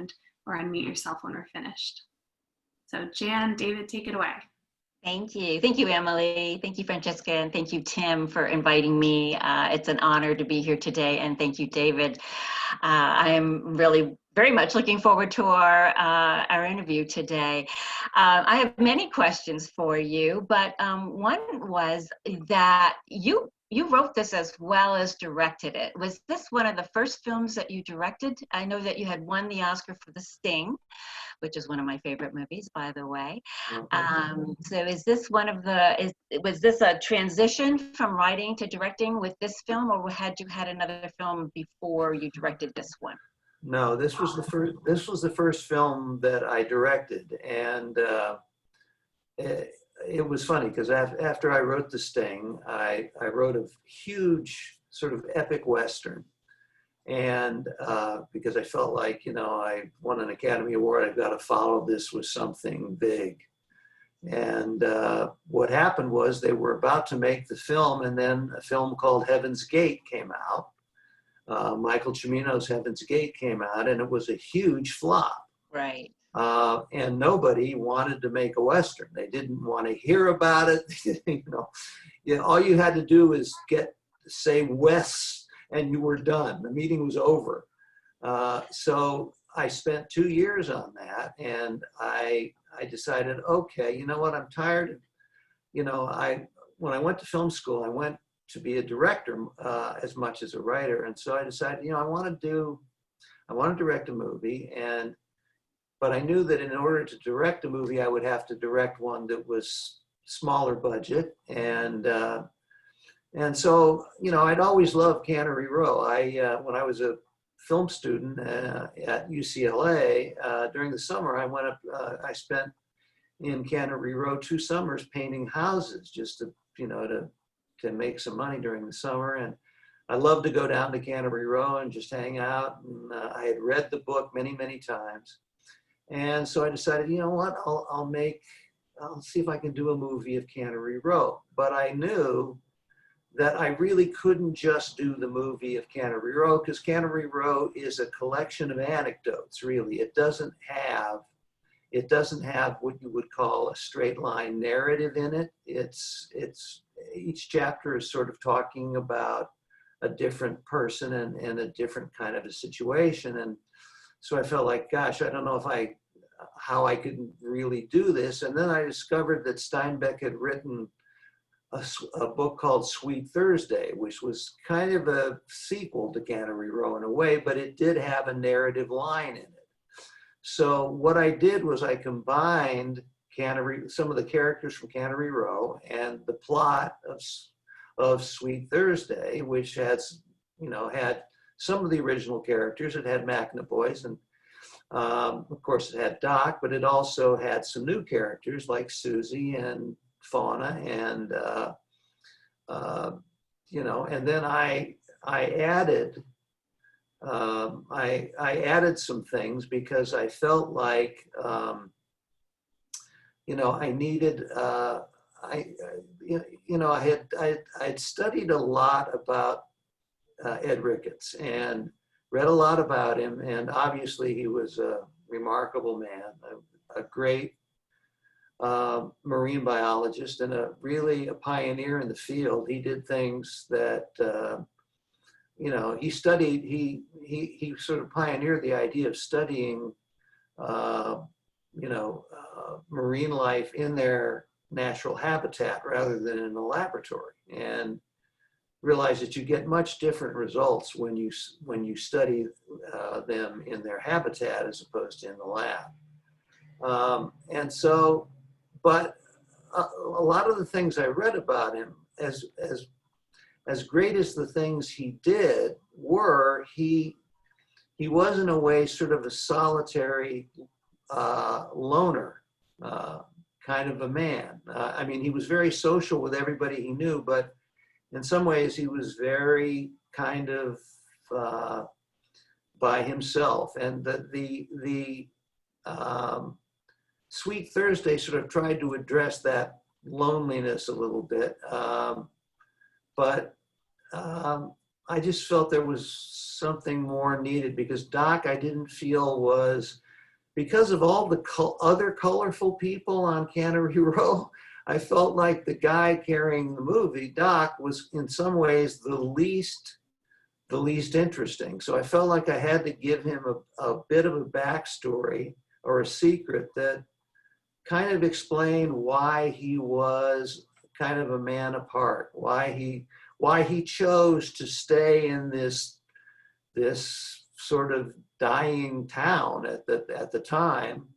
end or unmute yourself when we're finished. So Jan, David, take it away. Thank you. Thank you, Emily. Thank you, Francesca. And thank you, Tim, for inviting me. It's an honor to be here today. And thank you, David. I am really very much looking forward to our interview today. I have many questions for you, but one was that you wrote this as well as directed it. Was this one of the first films that you directed? I know that you had won the Oscar for The Sting, which is one of my favorite movies, by the way. So is this one of the, was this a transition from writing to directing with this film, or had you had another film before you directed this one? No, this was the first film that I directed, and it was funny because after I wrote The Sting, I wrote a huge sort of epic Western. And because I felt like, you know, I won an Academy Award, I've got to follow this with something big. And what happened was they were about to make the film, and then a film called Heaven's Gate came out. Michael Cimino's Heaven's Gate came out, and it was a huge flop. Right. And nobody wanted to make a Western. They didn't want to hear about it. You know, all you had to do was say West, and you were done. The meeting was over. So I spent 2 years on that, and I decided, okay, you know what, I'm tired of, you know, when I went to film school, I went to be a director as much as a writer. And so I decided, you know, I want to direct a movie, but I knew that in order to direct a movie, I would have to direct one that was smaller budget. And so, you know, I'd always loved Cannery Row. When I was a film student at UCLA, during the summer, I spent in Cannery Row 2 summers painting houses just to, you know, to make some money during the summer. And I loved to go down to Cannery Row and just hang out. And I had read the book many, many times. And so I decided, you know what, I'll see if I can do a movie of Cannery Row. But I knew that I really couldn't just do the movie of Cannery Row, because Cannery Row is a collection of anecdotes, really. It doesn't have what you would call a straight line narrative in it. It's each chapter is sort of talking about a different person and a different kind of a situation. And so I felt like, gosh, I don't know how I could really do this. And then I discovered that Steinbeck had written a book called Sweet Thursday, which was kind of a sequel to Cannery Row in a way, but it did have a narrative line in it. So what I did was I combined some of the characters from Cannery Row and the plot of Sweet Thursday, which had some of the original characters. It had McNaboy's, and of course it had Doc, but it also had some new characters like Susie and Fauna, and you know, and then I added some things because I felt like you know, I needed I'd studied a lot about Ed Ricketts and read a lot about him, and obviously he was a remarkable man, a great marine biologist, and really a pioneer in the field. He did things that you know, he sort of pioneered the idea of studying you know, marine life in their natural habitat rather than in a laboratory, and realized that you get much different results when you study them in their habitat as opposed to in the lab. And so, but a lot of the things I read about him, as great as the things he did were, he was in a way sort of a solitary loner kind of a man. I mean, he was very social with everybody he knew, but in some ways he was very kind of by himself. And the Sweet Thursday sort of tried to address that loneliness a little bit. But I just felt there was something more needed because Doc, I didn't feel was, because of all the other colorful people on Cannery Row, I felt like the guy carrying the movie, Doc, was in some ways the least interesting. So I felt like I had to give him a bit of a backstory or a secret that kind of explained why he was kind of a man apart, why he chose to stay in this sort of dying town at the time,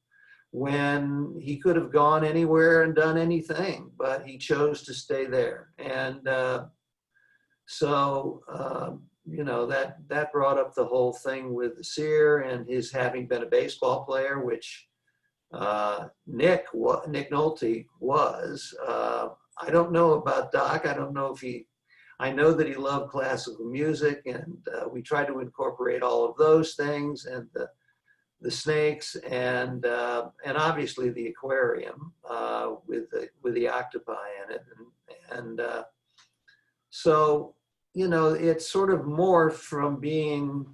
when he could have gone anywhere and done anything, but he chose to stay there. And that brought up the whole thing with the seer and his having been a baseball player, which Nick Nolte was. I don't know about Doc. I don't know if I know that he loved classical music, and we tried to incorporate all of those things, and the snakes, and obviously the aquarium with the octopi in it, and so it's sort of morphed from being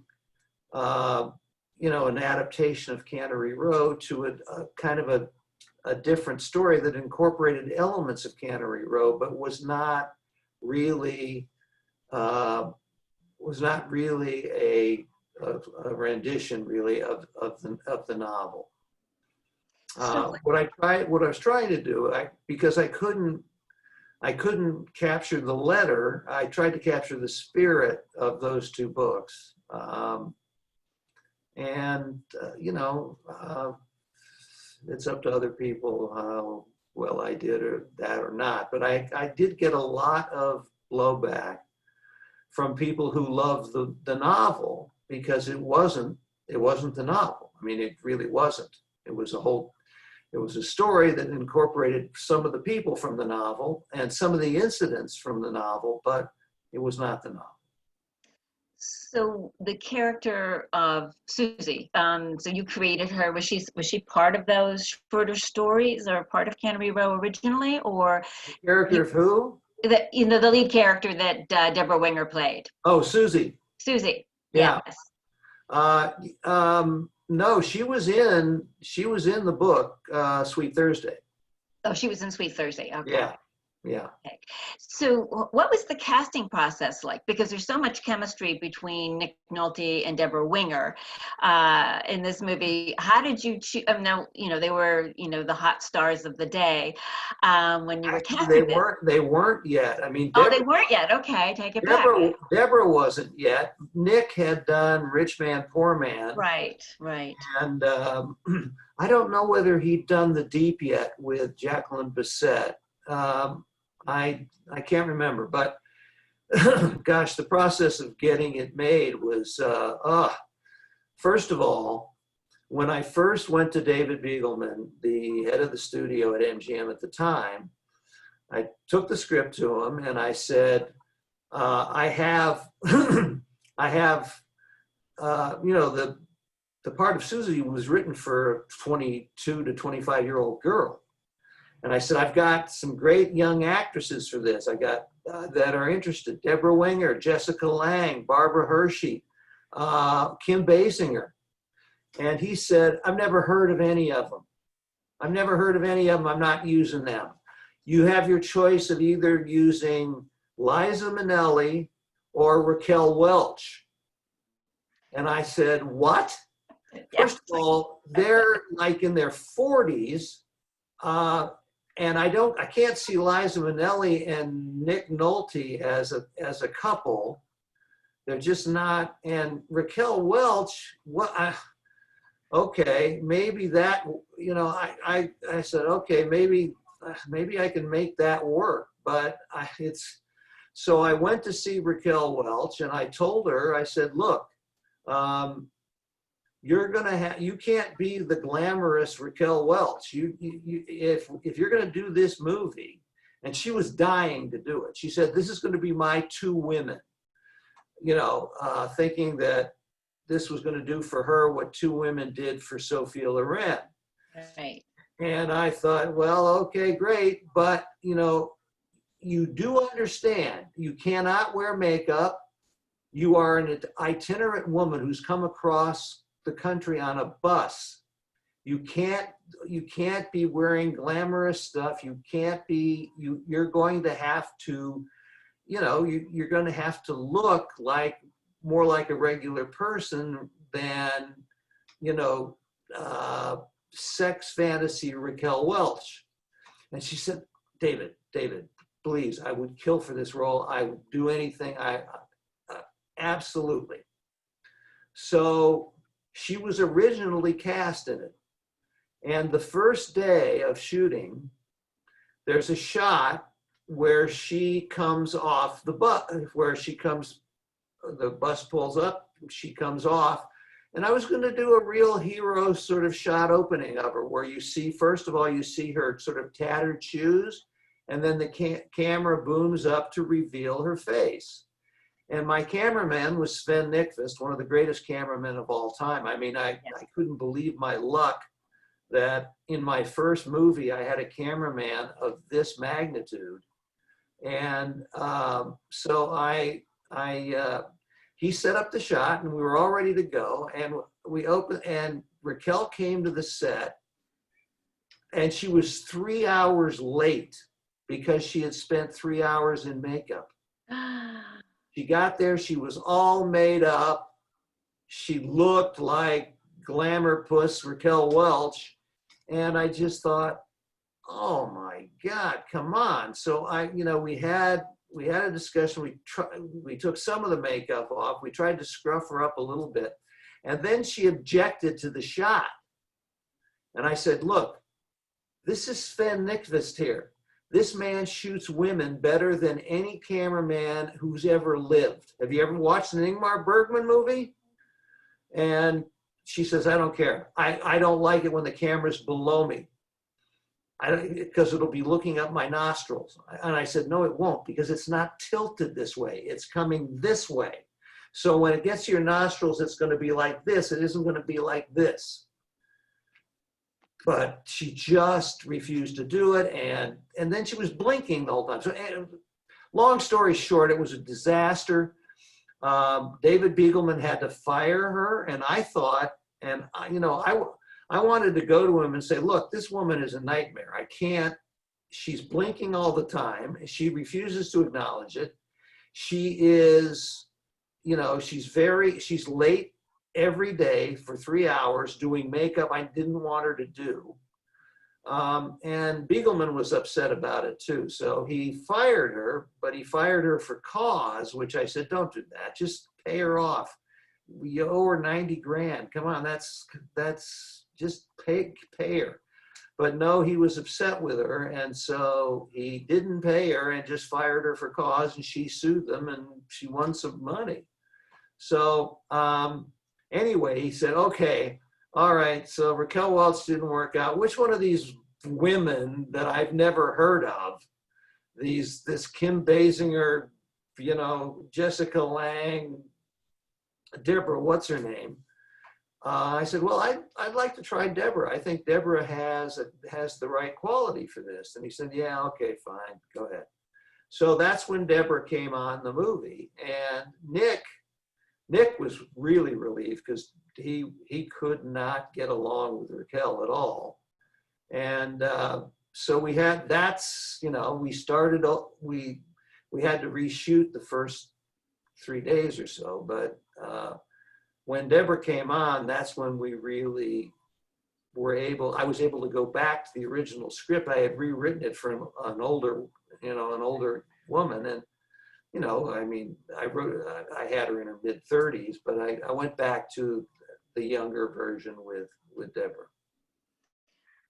an adaptation of Cannery Row to a kind of a different story that incorporated elements of Cannery Row, but was not really a rendition really of the novel. What I was trying to do, because I couldn't capture the letter, I tried to capture the spirit of those two books. It's up to other people how well I did or not. But I did get a lot of blowback from people who loved the novel, because it wasn't the novel. I mean, it really wasn't. It was a story that incorporated some of the people from the novel and some of the incidents from the novel, but it was not the novel. So the character of Susie, so you created her. Was she part of those shorter stories, or part of Cannery Row originally, or The character of who? the lead character that Deborah Winger played? Oh, Susie. Susie. Yeah. Yes. No, she was in the book Sweet Thursday. Oh, she was in Sweet Thursday. Okay. Yeah. Yeah. Okay. So what was the casting process like? Because there's so much chemistry between Nick Nolte and Deborah Winger in this movie. How did you choose? Now, they were, the hot stars of the day when you were casting this. They weren't yet. I mean, they weren't yet. Okay, take it back. Deborah wasn't yet. Nick had done Rich Man, Poor Man. Right. And I don't know whether he'd done The Deep yet with Jacqueline Bisset. I can't remember, but gosh, the process of getting it made was, first of all, when I first went to David Begelman, the head of the studio at MGM at the time, I took the script to him and I said, I have, the part of Susie was written for a 22 to 25-year-old girl. And I said, I've got some great young actresses for this. I got that are interested. Deborah Winger, Jessica Lange, Barbara Hershey, Kim Basinger. And he said, I've never heard of any of them. I'm not using them. You have your choice of either using Liza Minnelli or Raquel Welch. And I said, what? First of all, they're like in their 40s. And I can't see Liza Minnelli and Nick Nolte as a couple. They're just not. And Raquel Welch, okay, maybe that, I said, okay, maybe I can make that work. But so I went to see Raquel Welch and I told her, I said, look, you can't be the glamorous Raquel Welch. If you're going to do this movie, and she was dying to do it. She said, this is going to be my two women, thinking that this was going to do for her what two women did for Sophia Loren. Right. And I thought, well, okay, great. But, you do understand you cannot wear makeup. You are an itinerant woman who's come across the country on a bus. You can't be wearing glamorous stuff. You can't be, you're going to have to, you're going to have to look like more like a regular person than, sex fantasy Raquel Welch. And she said, David, please, I would kill for this role. I would do anything. Absolutely. So she was originally cast in it. And the first day of shooting, there's a shot where she comes off the bus, the bus pulls up, she comes off. And I was going to do a real hero sort of shot opening of her, where you see, first of all, you see her sort of tattered shoes, and then the camera booms up to reveal her face. And my cameraman was Sven Nykvist, one of the greatest cameramen of all time. I mean, I couldn't believe my luck that in my first movie, I had a cameraman of this magnitude. And so he set up the shot, and we were all ready to go. And we opened, and Raquel came to the set, and she was 3 hours late because she had spent 3 hours in makeup. She got there, she was all made up. She looked like glamour puss Raquel Welch. And I just thought, oh my God, come on. So we had a discussion. We took some of the makeup off. We tried to scruff her up a little bit. And then she objected to the shot. And I said, look, this is Sven Nykvist here. This man shoots women better than any cameraman who's ever lived. Have you ever watched an Ingmar Bergman movie? And she says, I don't care. I don't like it when the camera's below me. Because it'll be looking up my nostrils. And I said, no, it won't, because it's not tilted this way. It's coming this way. So when it gets to your nostrils, it's going to be like this. It isn't going to be like this. But she just refused to do it. And then she was blinking the whole time. So long story short, it was a disaster. David Begelman had to fire her. And I thought, and I wanted to go to him and say, look, this woman is a nightmare. I can't, she's blinking all the time. She refuses to acknowledge it. She is, she's late every day for 3 hours doing makeup I didn't want her to do. And Begelman was upset about it too. So he fired her, but he fired her for cause, which I said, don't do that. Just pay her off. We owe her 90 grand. Come on, that's just pay her. But no, he was upset with her. And so he didn't pay her and just fired her for cause, and she sued them and she won some money. So anyway, he said, okay, all right. So Raquel Welch didn't work out. Which one of these women that I've never heard of, this Kim Basinger, Jessica Lange, Deborah, what's her name? I said, well, I'd like to try Deborah. I think Deborah has the right quality for this. And he said, yeah, okay, fine, go ahead. So that's when Deborah came on the movie. And Nick was really relieved because he could not get along with Raquel at all. And so we had, we started, we had to reshoot the first 3 days or so, but when Deborah came on, that's when we really I was able to go back to the original script. I had rewritten it for an older woman. And, I had her in her mid 30s, but I went back to the younger version with Deborah.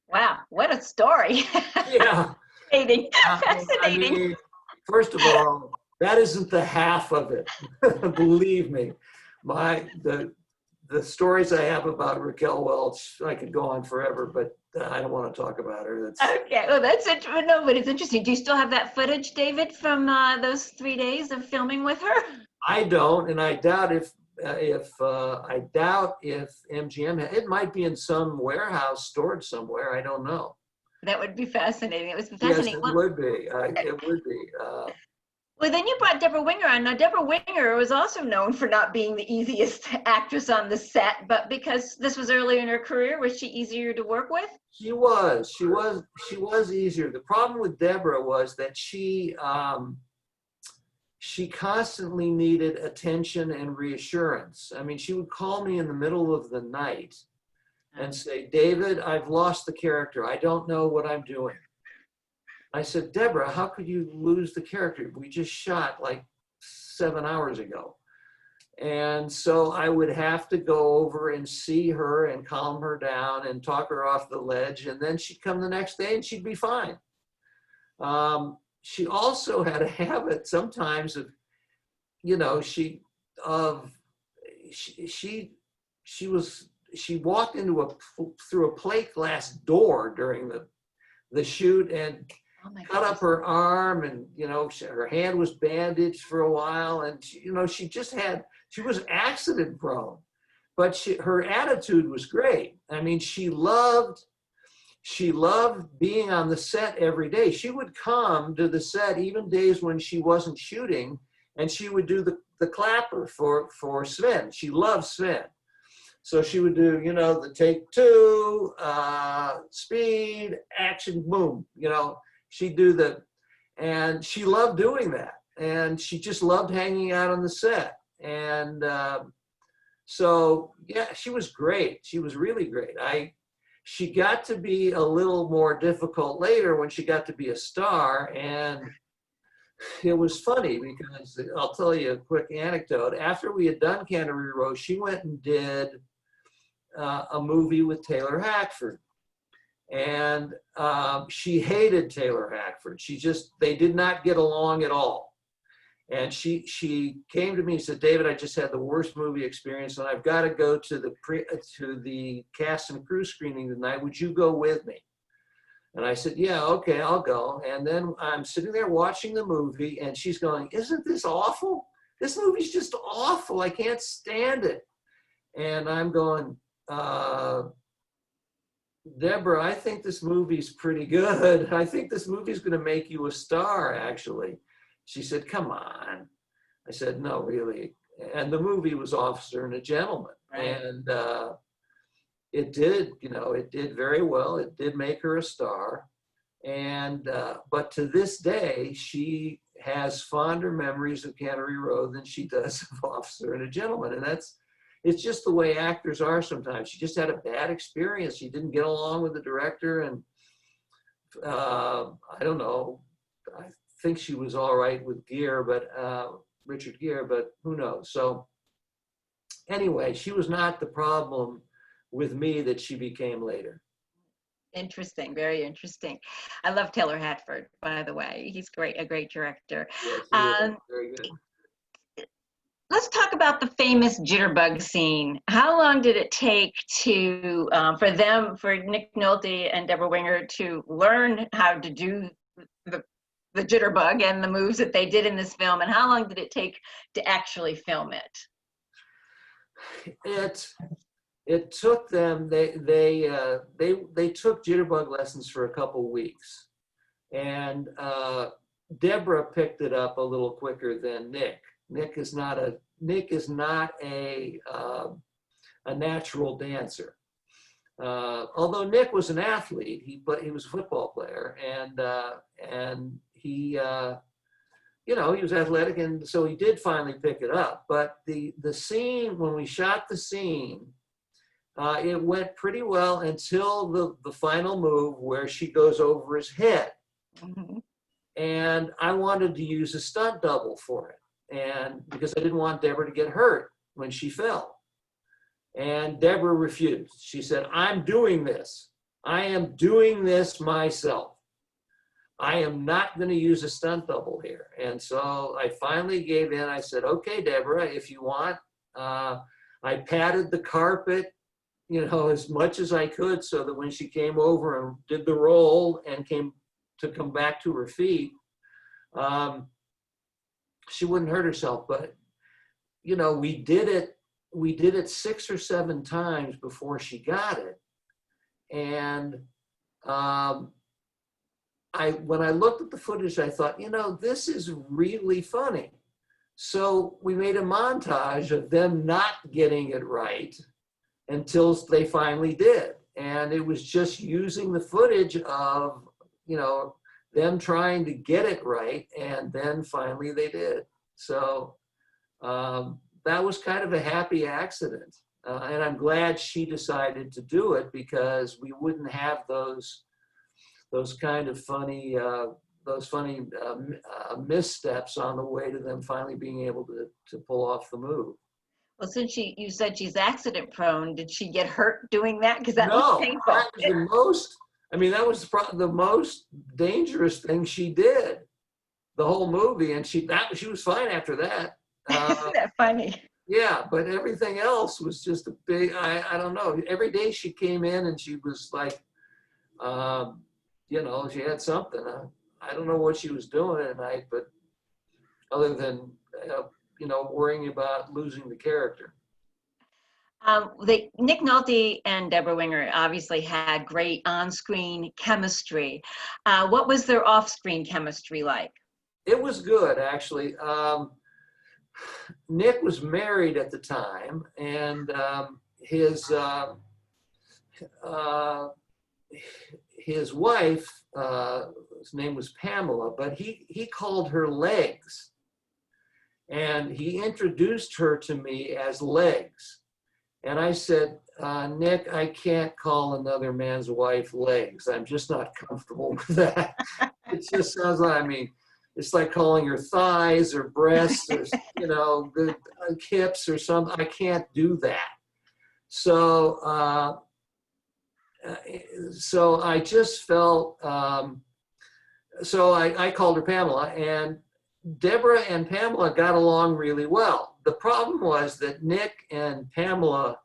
Wow, what a story. Yeah. Fascinating. I mean, first of all, that isn't the half of it. Believe me. The stories I have about Raquel Welch, I could go on forever, but I don't want to talk about her. Okay, well, that's it. No, but it's interesting. Do you still have that footage, David, from those 3 days of filming with her? I don't, and I doubt if MGM, it might be in some warehouse stored somewhere. I don't know. That would be fascinating. It was fascinating. Yes, it would be. It would be. Well, then you brought Deborah Winger on. Now, Deborah Winger was also known for not being the easiest actress on the set, but because this was earlier in her career, was she easier to work with? She was easier. The problem with Deborah was that she constantly needed attention and reassurance. I mean, she would call me in the middle of the night and say, David, I've lost the character. I don't know what I'm doing. I said, Deborah, how could you lose the character? We just shot like 7 hours ago. And so I would have to go over and see her and calm her down and talk her off the ledge. And then she'd come the next day and she'd be fine. She also had a habit sometimes of, you know, she walked through a plate glass door during the shoot and cut up her arm, and you know, her hand was bandaged for a while, and she was accident prone, but her attitude was great. I mean, she loved being on the set every day. She would come to the set even days when she wasn't shooting, and she would do the clapper for Sven. She loved Sven. So she would do, you know, the take two, speed, action, boom, you know, she'd do and she loved doing that. And she just loved hanging out on the set. And so, yeah, she was great. She was really great. She got to be a little more difficult later when she got to be a star. And it was funny because I'll tell you a quick anecdote. After we had done Cannery Row, she went and did a movie with Taylor Hackford. And she hated Taylor Hackford. They did not get along at all. And she came to me and said, David, I just had the worst movie experience and I've got to go to the cast and crew screening tonight. Would you go with me? And I said, yeah, okay, I'll go. And then I'm sitting there watching the movie and she's going, isn't this awful? This movie's just awful. I can't stand it. And I'm going, Deborah, I think this movie's pretty good. I think this movie's going to make you a star, actually. She said, come on. I said, no, really. And the movie was Officer and a Gentleman. Right. And it did, you know, it did very well. It did make her a star. And, but to this day, she has fonder memories of Cannery Row than she does of Officer and a Gentleman. And it's just the way actors are sometimes. She just had a bad experience. She didn't get along with the director. And I don't know, I think she was all right with Gere, but Richard Gere, but who knows? So anyway, she was not the problem with me that she became later. Interesting, very interesting. I love Taylor Hackford, by the way. He's a great director. Yes, very good. Let's talk about the famous jitterbug scene. How long did it take to for Nick Nolte and Deborah Winger to learn how to do the jitterbug and the moves that they did in this film, and how long did it take to actually film it? It took them. They took jitterbug lessons for a couple weeks, and Deborah picked it up a little quicker than Nick. Nick is not a natural dancer. Although Nick was an athlete, he was a football player, and he you know, he was athletic, and so he did finally pick it up. But the scene, when we shot the scene, it went pretty well until the final move where she goes over his head. Mm-hmm. And I wanted to use a stunt double for it. And because I didn't want Deborah to get hurt when she fell. And Deborah refused. She said, I'm doing this. I am doing this myself. I am not going to use a stunt double here. And so I finally gave in. I said, okay, Deborah, if you want. I patted the carpet, you know, as much as I could so that when she came over and did the roll and come back to her feet, she wouldn't hurt herself. But, you know, we did it 6 or 7 times before she got it. And when I looked at the footage, I thought, this is really funny. So we made a montage of them not getting it right until they finally did. And it was just using the footage of, them trying to get it right. And then finally they did. So that was kind of a happy accident. And I'm glad she decided to do it, because we wouldn't have those kind of funny missteps on the way to them finally being able to pull off the move. Well, since you said she's accident prone, did she get hurt doing that? Because that No, looks painful. that was the most dangerous thing she did the whole movie, and she was fine after that. Isn't that funny? Yeah, but everything else was just a big, I don't know. Every day she came in and she was like, she had something. I don't know what she was doing at night, but other than, worrying about losing the character. Nick Nolte and Deborah Winger obviously had great on-screen chemistry. What was their off-screen chemistry like? It was good, actually. Nick was married at the time, and his wife, his name was Pamela, but he called her Legs. And he introduced her to me as Legs. And I said, Nick, I can't call another man's wife Legs. I'm just not comfortable with that. It just sounds like, it's like calling her thighs or breasts or, the hips or something. I can't do that. So I just felt, so I called her Pamela, and Deborah and Pamela got along really well. The problem was that Nick and Pamela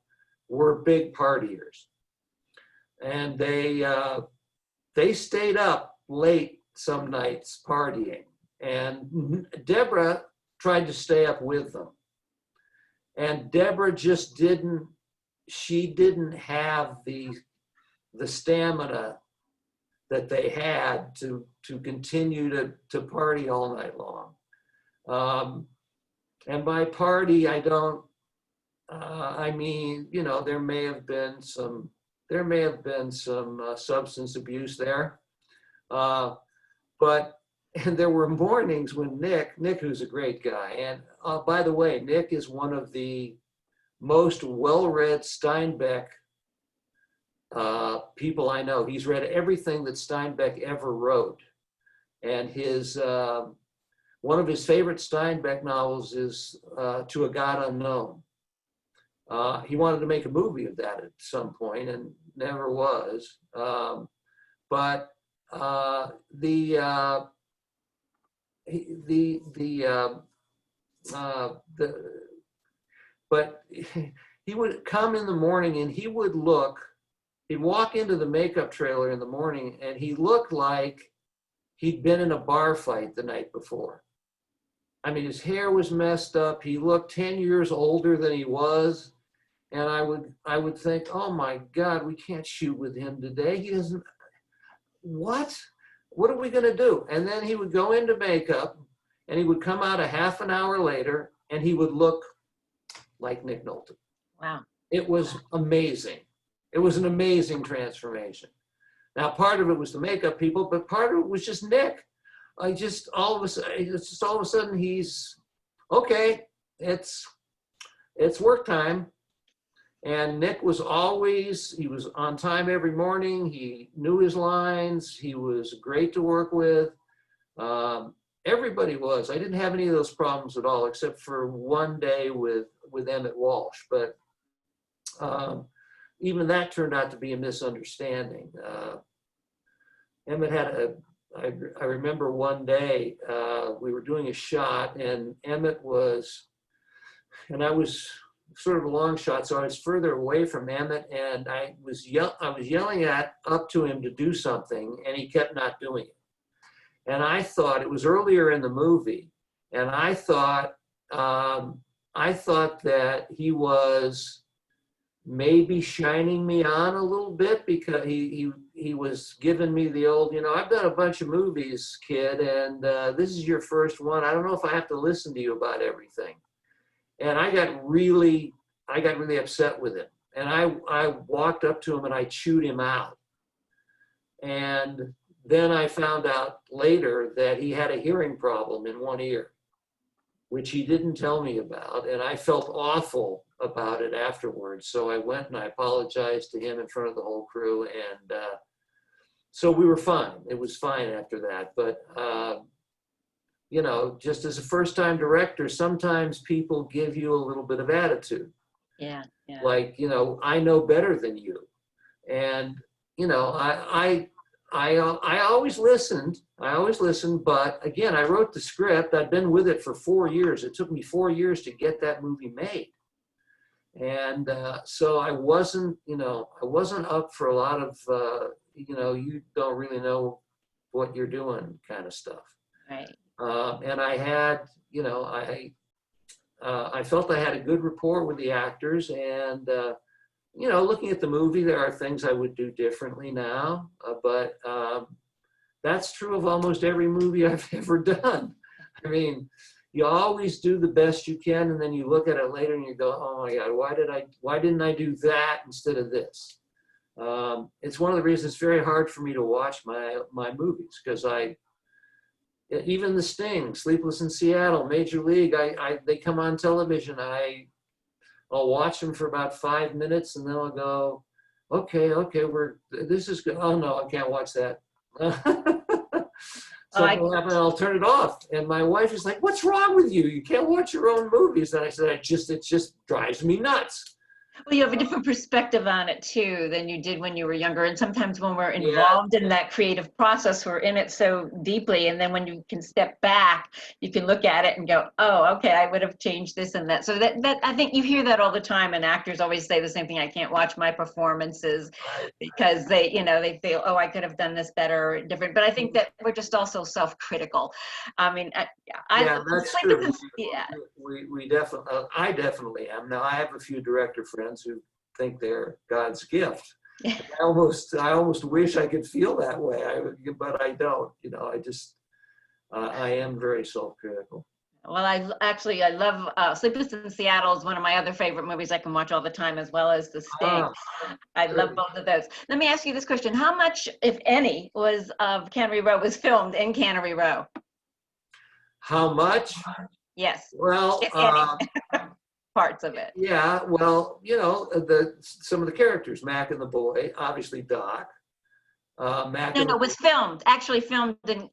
were big partiers, and they stayed up late some nights partying, and Deborah tried to stay up with them, and Deborah just didn't have the stamina that they had to continue to party all night long. And by party, I don't, there may have been some substance abuse there. But there were mornings when Nick, who's a great guy, and by the way, Nick is one of the most well-read Steinbeck people I know. He's read everything that Steinbeck ever wrote. And one of his favorite Steinbeck novels is To a God Unknown. He wanted to make a movie of that at some point and never was. But he would come in the morning and he'd walk into the makeup trailer in the morning and he looked like he'd been in a bar fight the night before. His hair was messed up. He looked 10 years older than he was. And I would think, oh my God, we can't shoot with him today. He doesn't, what are we gonna do? And then he would go into makeup and he would come out a half an hour later and he would look like Nick Nolte. Wow. It was amazing. It was an amazing transformation. Now, part of it was the makeup people, but part of it was just Nick. All of a sudden he's, okay, it's work time. And Nick was he was on time every morning. He knew his lines. He was great to work with. Everybody was. I didn't have any of those problems at all, except for one day with Emmett Walsh. But even that turned out to be a misunderstanding. Emmett had I remember one day we were doing a shot and Emmett was, and I was sort of a long shot, so I was further away from Emmett, and I was yelling up to him to do something, and he kept not doing it. And I thought, it was earlier in the movie, and I thought that he was maybe shining me on a little bit, because he was giving me the old, I've done a bunch of movies, kid, and this is your first one. I don't know if I have to listen to you about everything. And I got really upset with him. And I walked up to him and I chewed him out. And then I found out later that he had a hearing problem in one ear, which he didn't tell me about. And I felt awful about it afterwards. So I went and I apologized to him in front of the whole crew. And so we were fine. It was fine after that. But, just as a first-time director, sometimes people give you a little bit of attitude. Yeah. Like, I know better than you. And, I always listened. But again, I wrote the script. I'd been with it for 4 years. It took me 4 years to get that movie made. And so I wasn't up for a lot of, you don't really know what you're doing kind of stuff. Right. And I had, I felt I had a good rapport with the actors, and, looking at the movie, there are things I would do differently now, but that's true of almost every movie I've ever done. I mean, you always do the best you can, and then you look at it later and you go, oh my God, why didn't I do that instead of this? It's one of the reasons it's very hard for me to watch my movies, because even The Sting, Sleepless in Seattle, Major League, they come on television. I'll watch them for about 5 minutes, and then I'll go, okay, this is good. Oh no, I can't watch that. Something will happen, I'll turn it off. And my wife is like, what's wrong with you? You can't watch your own movies. And I said, it just drives me nuts. Well, you have a different perspective on it too than you did when you were younger. And sometimes when we're involved in that creative process, we're in it so deeply. And then when you can step back, you can look at it and go, oh, okay, I would have changed this and that. So that I think you hear that all the time. And actors always say the same thing. I can't watch my performances because they feel, oh, I could have done this better or different. But I think that we're just also self-critical. I mean, that's true. Yeah. We definitely, I definitely am. Now, I have a few director friends who think they're God's gift. Yeah. I almost wish I could feel that way, but I don't. I am very self-critical. Well, I love Sleepless in Seattle is one of my other favorite movies I can watch all the time, as well as The Sting. I love both of those. Let me ask you this question. How much, if any, of Cannery Row was filmed in Cannery Row? How much? Yes. Well, if any. Parts of it. Yeah, well, some of the characters, Mac and the boy, obviously Doc. Mac No, was filmed in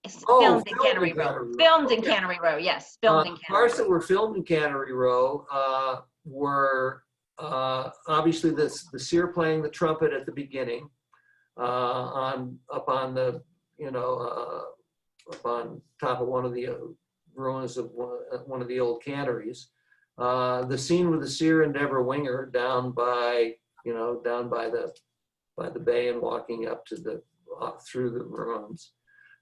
Cannery Row. Filmed in Cannery Row, yes. Filmed in Cannery Row. Parts that were filmed in Cannery Row were obviously the seer playing the trumpet at the beginning, up on top of one of the ruins of one of the old canneries. The scene with the seer and Deborah Winger down by the bay and walking up to through the ruins.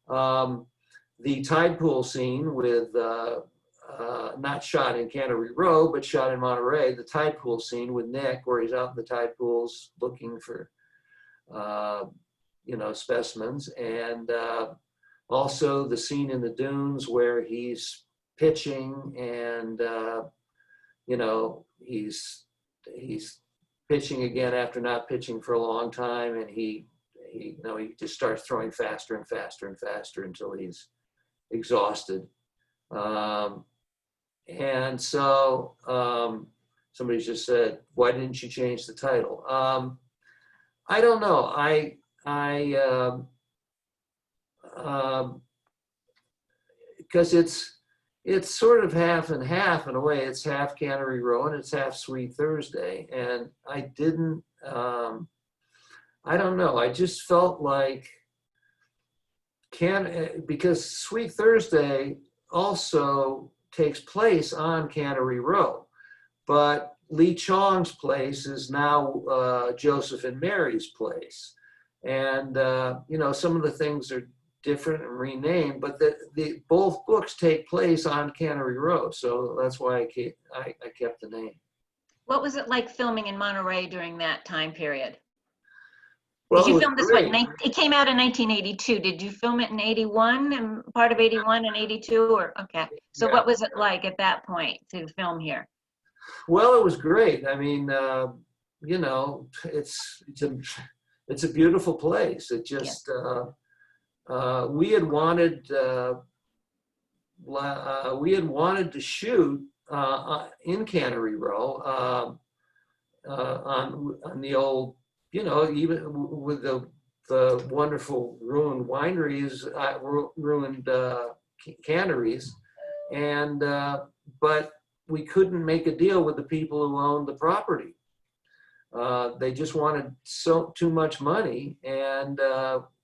The tide pool scene with not shot in Cannery Row, but shot in Monterey. The tide pool scene with Nick, where he's out in the tide pools looking for specimens, and also the scene in the dunes where he's pitching and he's pitching again after not pitching for a long time, and he just starts throwing faster and faster and faster until he's exhausted. And so somebody just said, why didn't you change the title? I don't know. Because it's sort of half and half in a way. It's half Cannery Row and it's half Sweet Thursday. And I didn't, I don't know. I just felt like because Sweet Thursday also takes place on Cannery Row, but Lee Chong's place is now Joseph and Mary's place. And, some of the things are different and renamed, but both books take place on Cannery Row. So that's why I kept the name. What was it like filming in Monterey during that time period? Well, Did it you was film this great. one? It came out in 1982. Did you film it in 81 and part of 81 and 82 or okay. So Yeah. what was it like at that point to film here? Well, it was great. I mean, you know, it's a beautiful place. It just we had wanted to shoot in Cannery Row on the old, you know, even with the wonderful ruined wineries, ruined canneries, and but we couldn't make a deal with the people who owned the property. They just wanted too much money, and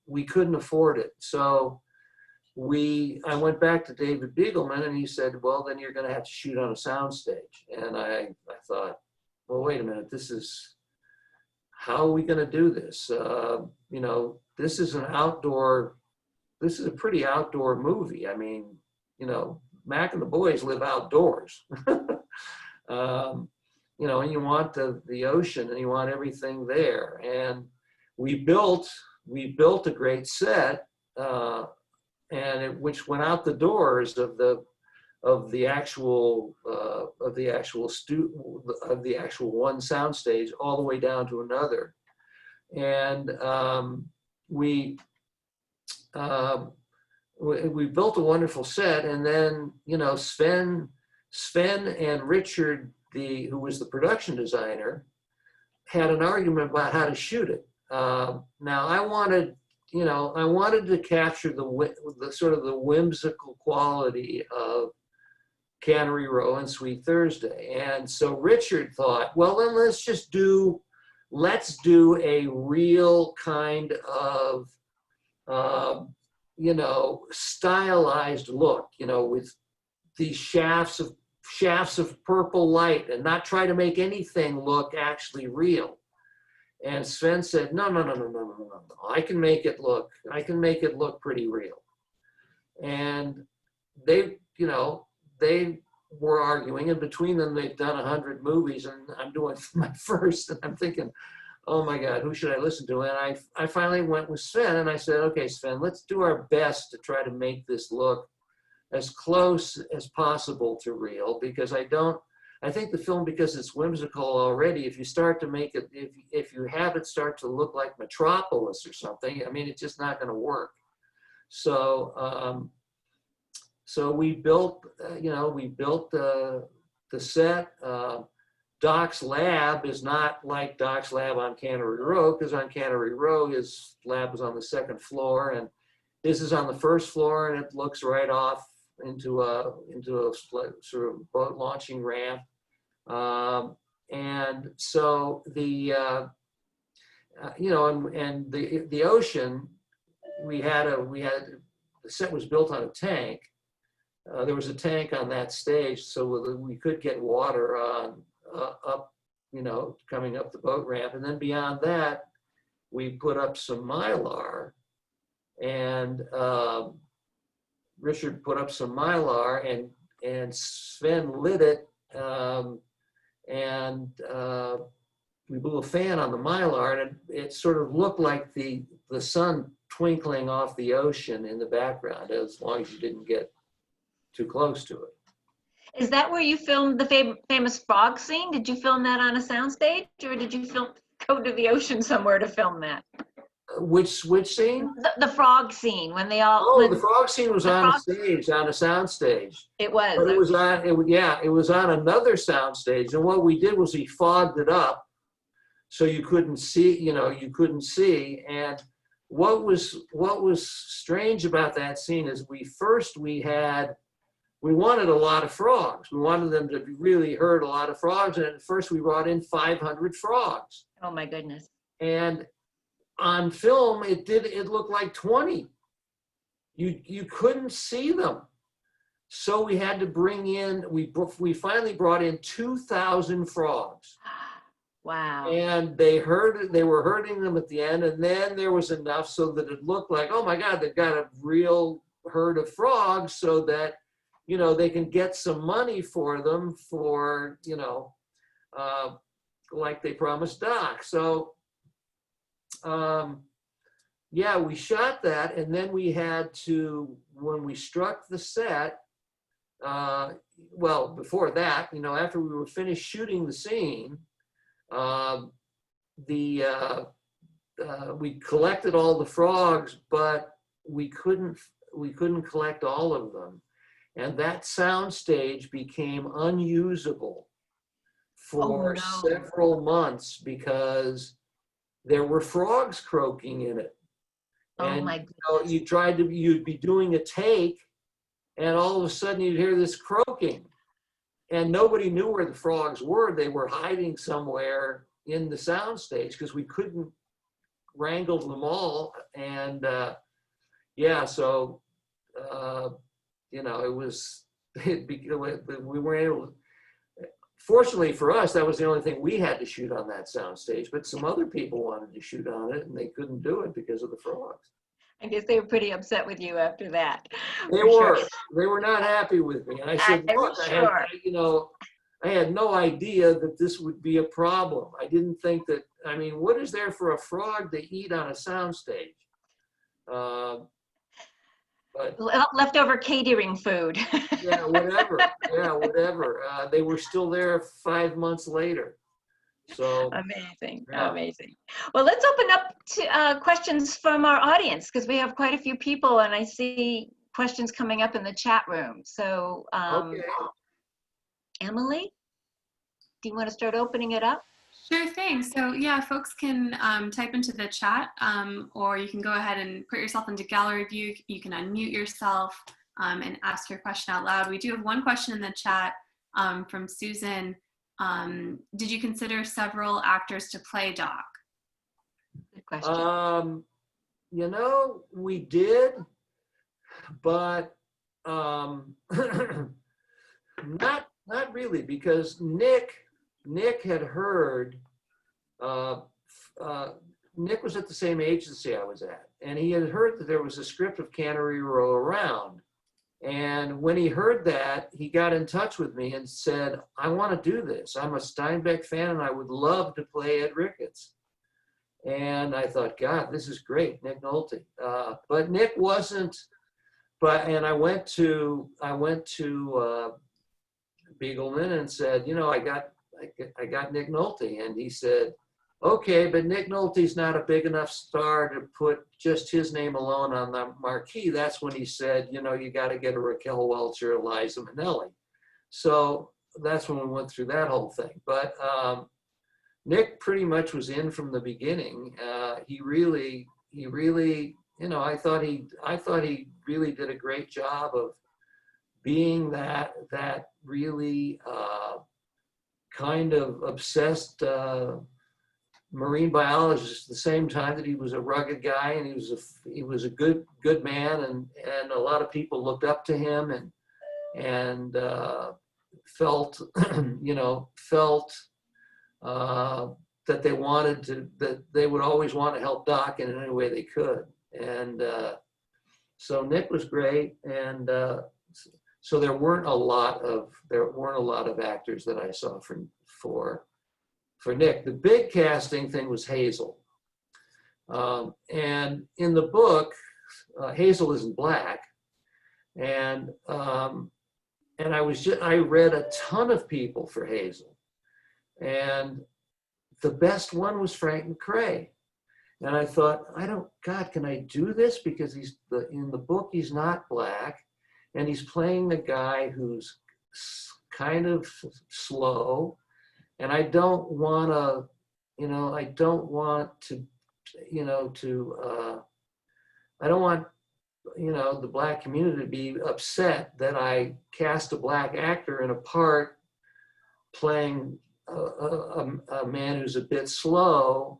we couldn't afford it. So I went back to David Beagleman, and he said, "Well, then you're going to have to shoot on a soundstage." And I thought, well, wait a minute, how are we going to do this? You know, this is a pretty outdoor movie. I mean, you know, Mac and the boys live outdoors. You know, and you want the ocean, and you want everything there. And we built a great set, which went out the doors of the actual one soundstage all the way down to another. And we built a wonderful set, and then, you know, Sven and Richard, who was the production designer, had an argument about how to shoot it. Now I wanted to capture the sort of the whimsical quality of Cannery Row and Sweet Thursday. And so Richard thought, well, then let's do a real kind of, you know, stylized look, you know, with these shafts of purple light, and not try to make anything look actually real. And Sven said, no. I can make it look pretty real. And they were arguing, and between them, they've done 100 movies, and I'm doing my first, and I'm thinking, oh my God, who should I listen to? And I finally went with Sven, and I said, okay, Sven, let's do our best to try to make this look as close as possible to real, because I think the film, because it's whimsical already, if you start to make it, if you have it start to look like Metropolis or something, I mean, it's just not going to work. So, so we built the set. Doc's lab is not like Doc's lab on Cannery Row, because on Cannery Row, his lab was on the second floor, and this is on the first floor, and it looks right off into a sort of boat launching ramp. And so the ocean, the set was built on a tank. There was a tank on that stage, so we could get water up, you know, coming up the boat ramp. And then beyond that, we put up some Mylar, and Richard put up some Mylar, and Sven lit it, and we blew a fan on the Mylar, and it sort of looked like the sun twinkling off the ocean in the background, as long as you didn't get too close to it. Is that where you filmed the famous frog scene? Did you film that on a soundstage, or did you go to the ocean somewhere to film that? Which scene? The frog scene, when they all. Oh, the frog scene was on a stage, on a soundstage. It was. But it was on another soundstage, and what we did was we fogged it up, so you couldn't see. You know, you couldn't see. And what was strange about that scene is we wanted a lot of frogs. We wanted them to really herd a lot of frogs, and at first we brought in 500 frogs. Oh my goodness. And on film, it looked like 20. You couldn't see them. So we had to bring in, we finally brought in 2,000 frogs. Wow. And they were herding them at the end, and then there was enough so that it looked like, oh my God, they've got a real herd of frogs, so that, you know, they can get some money for them for, you know, like they promised Doc. So, yeah, we shot that, and then we had to, when we struck the set, well, before that, after we were finished shooting the scene, we collected all the frogs, but we couldn't collect all of them, and that soundstage became unusable for several months because there were frogs croaking in it. And Oh my goodness. you'd be doing a take, and all of a sudden you'd hear this croaking, and nobody knew where the frogs were. They were hiding somewhere in the soundstage because we couldn't wrangle them all. And yeah, so it was we weren't able. Fortunately for us, that was the only thing we had to shoot on that soundstage. But some other people wanted to shoot on it, and they couldn't do it because of the frogs. I guess they were pretty upset with you after that. They for were. sure. They were not happy with me, and I said, I'm "Look, sure. I had no idea that this would be a problem. I didn't think that. I mean, what is there for a frog to eat on a soundstage?" But Leftover catering food. yeah, whatever. Yeah, whatever. They were still there 5 months later. So Amazing, yeah. amazing. Well, let's open up to questions from our audience because we have quite a few people, and I see questions coming up in the chat room. So, Okay. Emily, do you want to start opening it up? Sure thing. So yeah, folks can type into the chat, or you can go ahead and put yourself into gallery view. You can unmute yourself and ask your question out loud. We do have one question in the chat from Susan. Did you consider several actors to play Doc? Good question. We did, but not really, because Nick had heard. Nick was at the same agency I was at, and he had heard that there was a script of Cannery Row around. And when he heard that, he got in touch with me and said, "I want to do this. I'm a Steinbeck fan, and I would love to play Ed Ricketts." And I thought, God, this is great, Nick Nolte. But Nick wasn't. And I went to Beagleman and said, I got Nick Nolte, and he said, "Okay, but Nick Nolte's not a big enough star to put just his name alone on the marquee." That's when he said, you got to get a Raquel Welch or Liza Minnelli. So that's when we went through that whole thing. But Nick pretty much was in from the beginning. He really, I thought he really did a great job of being that really kind of obsessed marine biologist at the same time that he was a rugged guy, and he was a good man, and a lot of people looked up to him and felt that they would always want to help Doc in any way they could. And so Nick was great, and so there weren't a lot of actors that I saw for Nick. The big casting thing was Hazel, and in the book, Hazel isn't black, and I read a ton of people for Hazel, and the best one was Frank McRae. And I thought, God, can I do this? Because in the book, he's not black, and he's playing a guy who's kind of slow, and I don't want the black community to be upset that I cast a black actor in a part playing a man who's a bit slow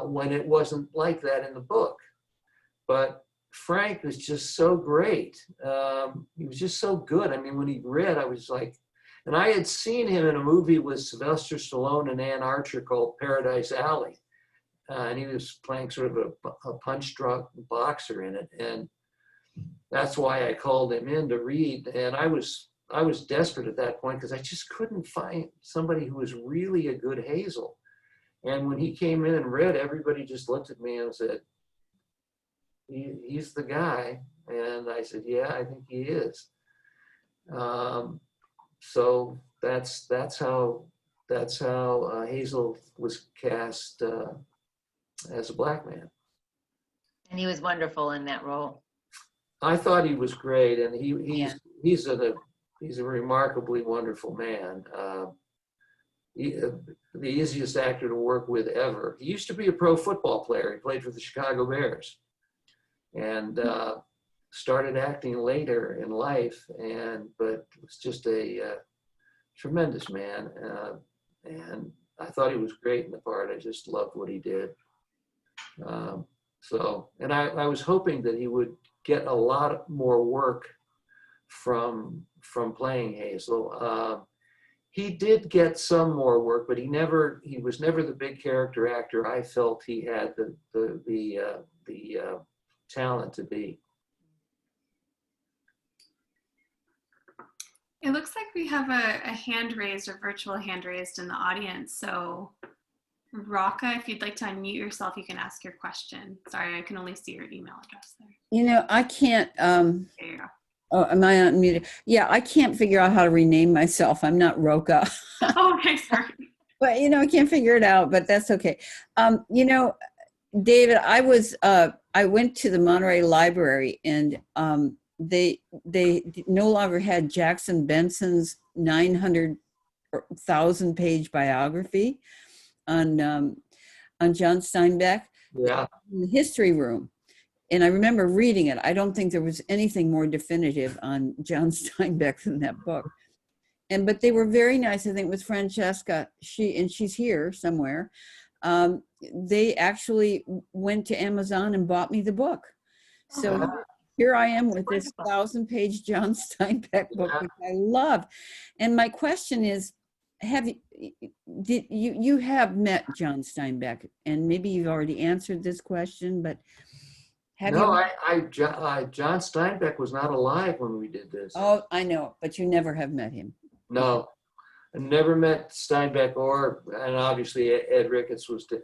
when it wasn't like that in the book. But Frank was just so great. He was just so good. I mean, when he read, I was like, and I had seen him in a movie with Sylvester Stallone and Ann Archer called Paradise Alley. And he was playing sort of a punch-drunk boxer in it. And that's why I called him in to read. And I was desperate at that point because I just couldn't find somebody who was really a good Hazel. And when he came in and read, everybody just looked at me and said, he's the guy. And I said, yeah, I think he is. So that's how Hazel was cast as a black man. And he was wonderful in that role. I thought he was great, and Yeah. he's a remarkably wonderful man. The easiest actor to work with ever. He used to be a pro football player. He played for the Chicago Bears, and started acting later in life. But was just a tremendous man, and I thought he was great in the part. I just loved what he did. And I was hoping that he would get a lot more work from playing Hazel. He did get some more work, but he was never the big character actor I felt he had the talent to be. It looks like we have a hand raised, a virtual hand raised in the audience. So Raka, if you'd like to unmute yourself, you can ask your question. Sorry, I can only see your email address there. You know, I can't, There you go. oh, am I unmuted? Yeah, I can't figure out how to rename myself. I'm not Roka. Oh, okay, sorry. But, you know, I can't figure it out, but that's okay. You know, David, I went to the Monterey Library, and they no longer had Jackson Benson's 900,000 page biography on John Steinbeck. Yeah. In the history room. And I remember reading it. I don't think there was anything more definitive on John Steinbeck than that book. But they were very nice. I think with Francesca, she's here somewhere. They actually went to Amazon and bought me the book. So here I am with this 1,000-page John Steinbeck book, which I love. And my question is, you have met John Steinbeck, and maybe you've already answered this question, but have you? No, John Steinbeck was not alive when we did this. Oh, I know, but you never have met him. No, I never met Steinbeck, and obviously Ed Ricketts was dead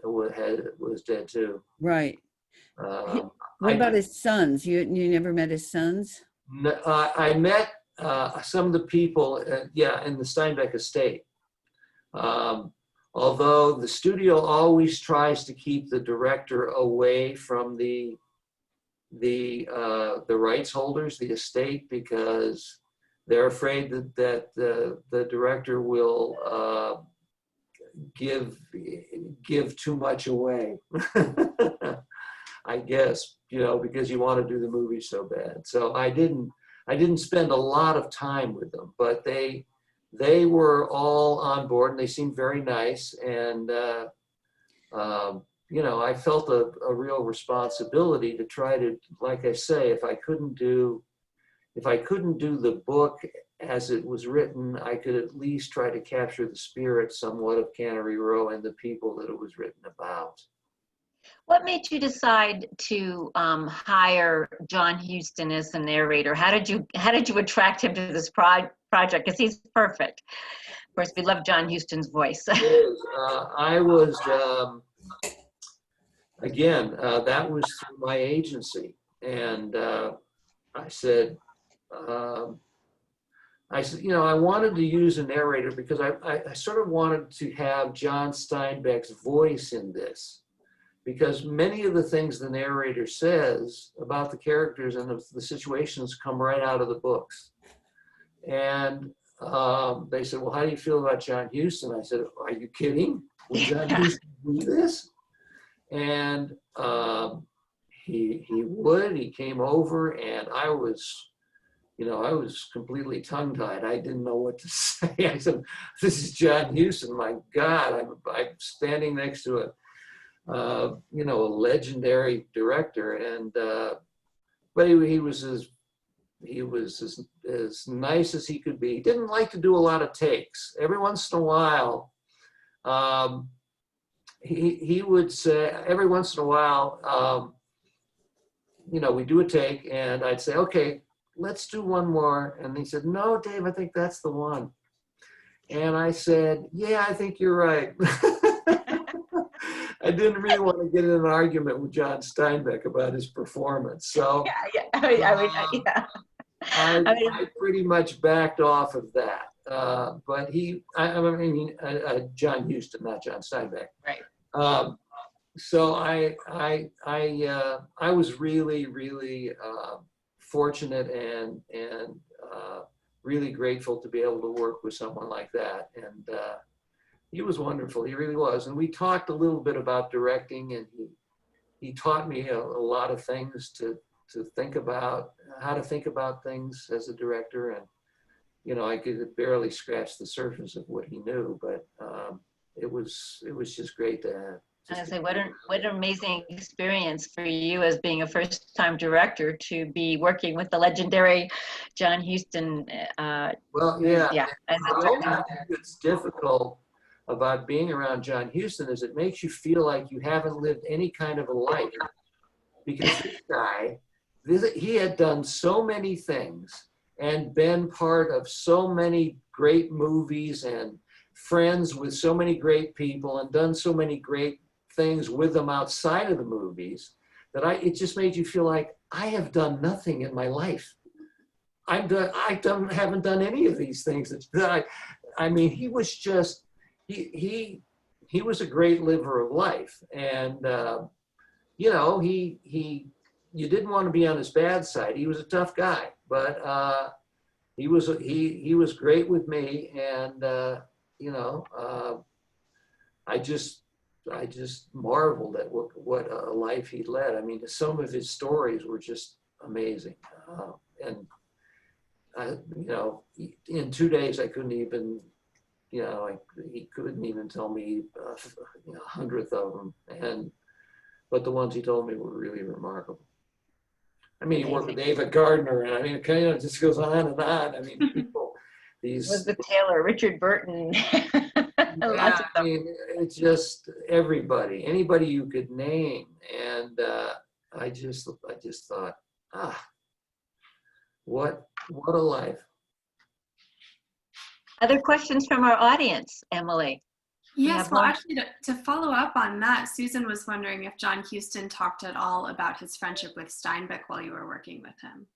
too. Right. Um, What about his sons? You never met his sons? I met some of the people, in the Steinbeck estate. Although the studio always tries to keep the director away from the rights holders, the estate, because they're afraid that the director will give too much away. I guess, because you want to do the movie so bad. So I didn't spend a lot of time with them, but they were all on board, and they seemed very nice. And I felt a real responsibility to try to, like I say, if I couldn't do the book as it was written, I could at least try to capture the spirit somewhat of Cannery Row and the people that it was written about. What made you decide to hire John Huston as the narrator? How did you attract him to this project? Because he's perfect. Of course, we love John Huston's voice. I was that was through my agency, and I said, I wanted to use a narrator because I sort of wanted to have John Steinbeck's voice in this. Because many of the things the narrator says about the characters and the situations come right out of the books. And they said, well, how do you feel about John Huston? I said, are you kidding? Would John Huston do this? And he came over, and I was completely tongue-tied. I didn't know what to say. I said, this is John Huston, my God, I'm standing next to a legendary director, and but he was as nice as he could be. He didn't like to do a lot of takes. Every once in a while, he would say, every once in a while, we do a take, and I'd say, okay, let's do one more. And he said, no, Dave, I think that's the one. And I said, yeah, I think you're right. I didn't really want to get in an argument with John Steinbeck about his performance. So Yeah, yeah. I pretty much backed off of that. But John Huston, not John Steinbeck. Right. So I was really, really fortunate and really grateful to be able to work with someone like that. And he was wonderful. He really was. And we talked a little bit about directing, and he taught me a lot of things to think about, how to think about things as a director. And, you know, I could barely scratch the surface of what he knew, but it was just great to have. I say, what an amazing experience for you as being a first-time director to be working with the legendary John Huston. Well, yeah. Yeah. The only thing that's difficult about being around John Huston is it makes you feel like you haven't lived any kind of a life, because this guy, he had done so many things and been part of so many great movies and friends with so many great people and done so many great things with them outside of the movies that it just made you feel like I have done nothing in my life. Haven't done any of these things I mean, he was just, he was a great liver of life. And, you know, you didn't want to be on his bad side. He was a tough guy, but he was great with me. And, you know, I just marveled at what a life he led. I mean, some of his stories were just amazing. And, you know, in 2 days, I couldn't even, you know, he couldn't even tell me a 100th of them. But the ones he told me were really remarkable. I mean, he worked with Ava Gardner, and I mean, it kind of just goes on and on. I mean, people, Elizabeth Taylor, Richard Burton. Lots of them. I mean, it's just anybody you could name. And I just thought, what a life. Other questions from our audience, Emily? Yes, well, actually, to follow up on that, Susan was wondering if John Huston talked at all about his friendship with Steinbeck while you were working with him.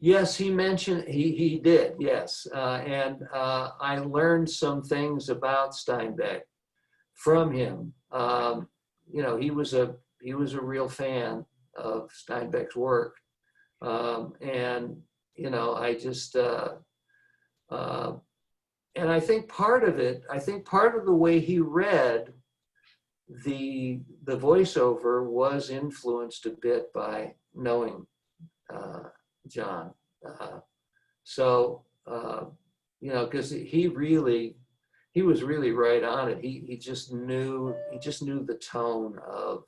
Yes, he mentioned, he did, yes. And I learned some things about Steinbeck from him. You know, he was a real fan of Steinbeck's work. And, you know, I just, and I think part of the way he read the voiceover was influenced a bit by knowing John. So, you know, because he was really right on it. He just knew the tone of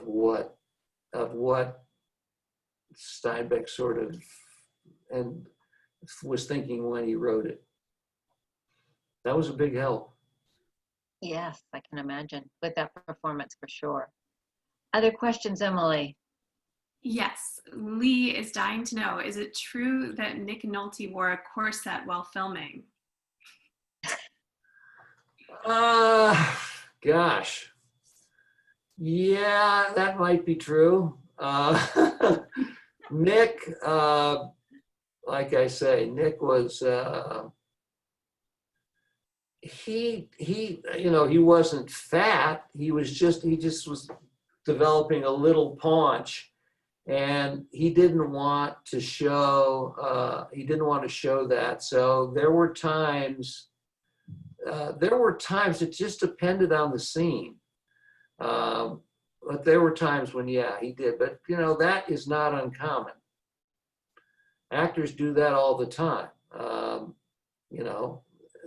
what Steinbeck sort of and was thinking when he wrote it. That was a big help. Yes, I can imagine with that performance for sure. Other questions, Emily? Yes, Lee is dying to know, is it true that Nick Nolte wore a corset while filming? Gosh. Yeah, that might be true. Nick, like I say, Nick was, he, you know, he wasn't fat. He just was developing a little paunch, and he didn't want to show that. So there were times it just depended on the scene. But there were times when, yeah, he did. But, you know, that is not uncommon. Actors do that all the time. You know,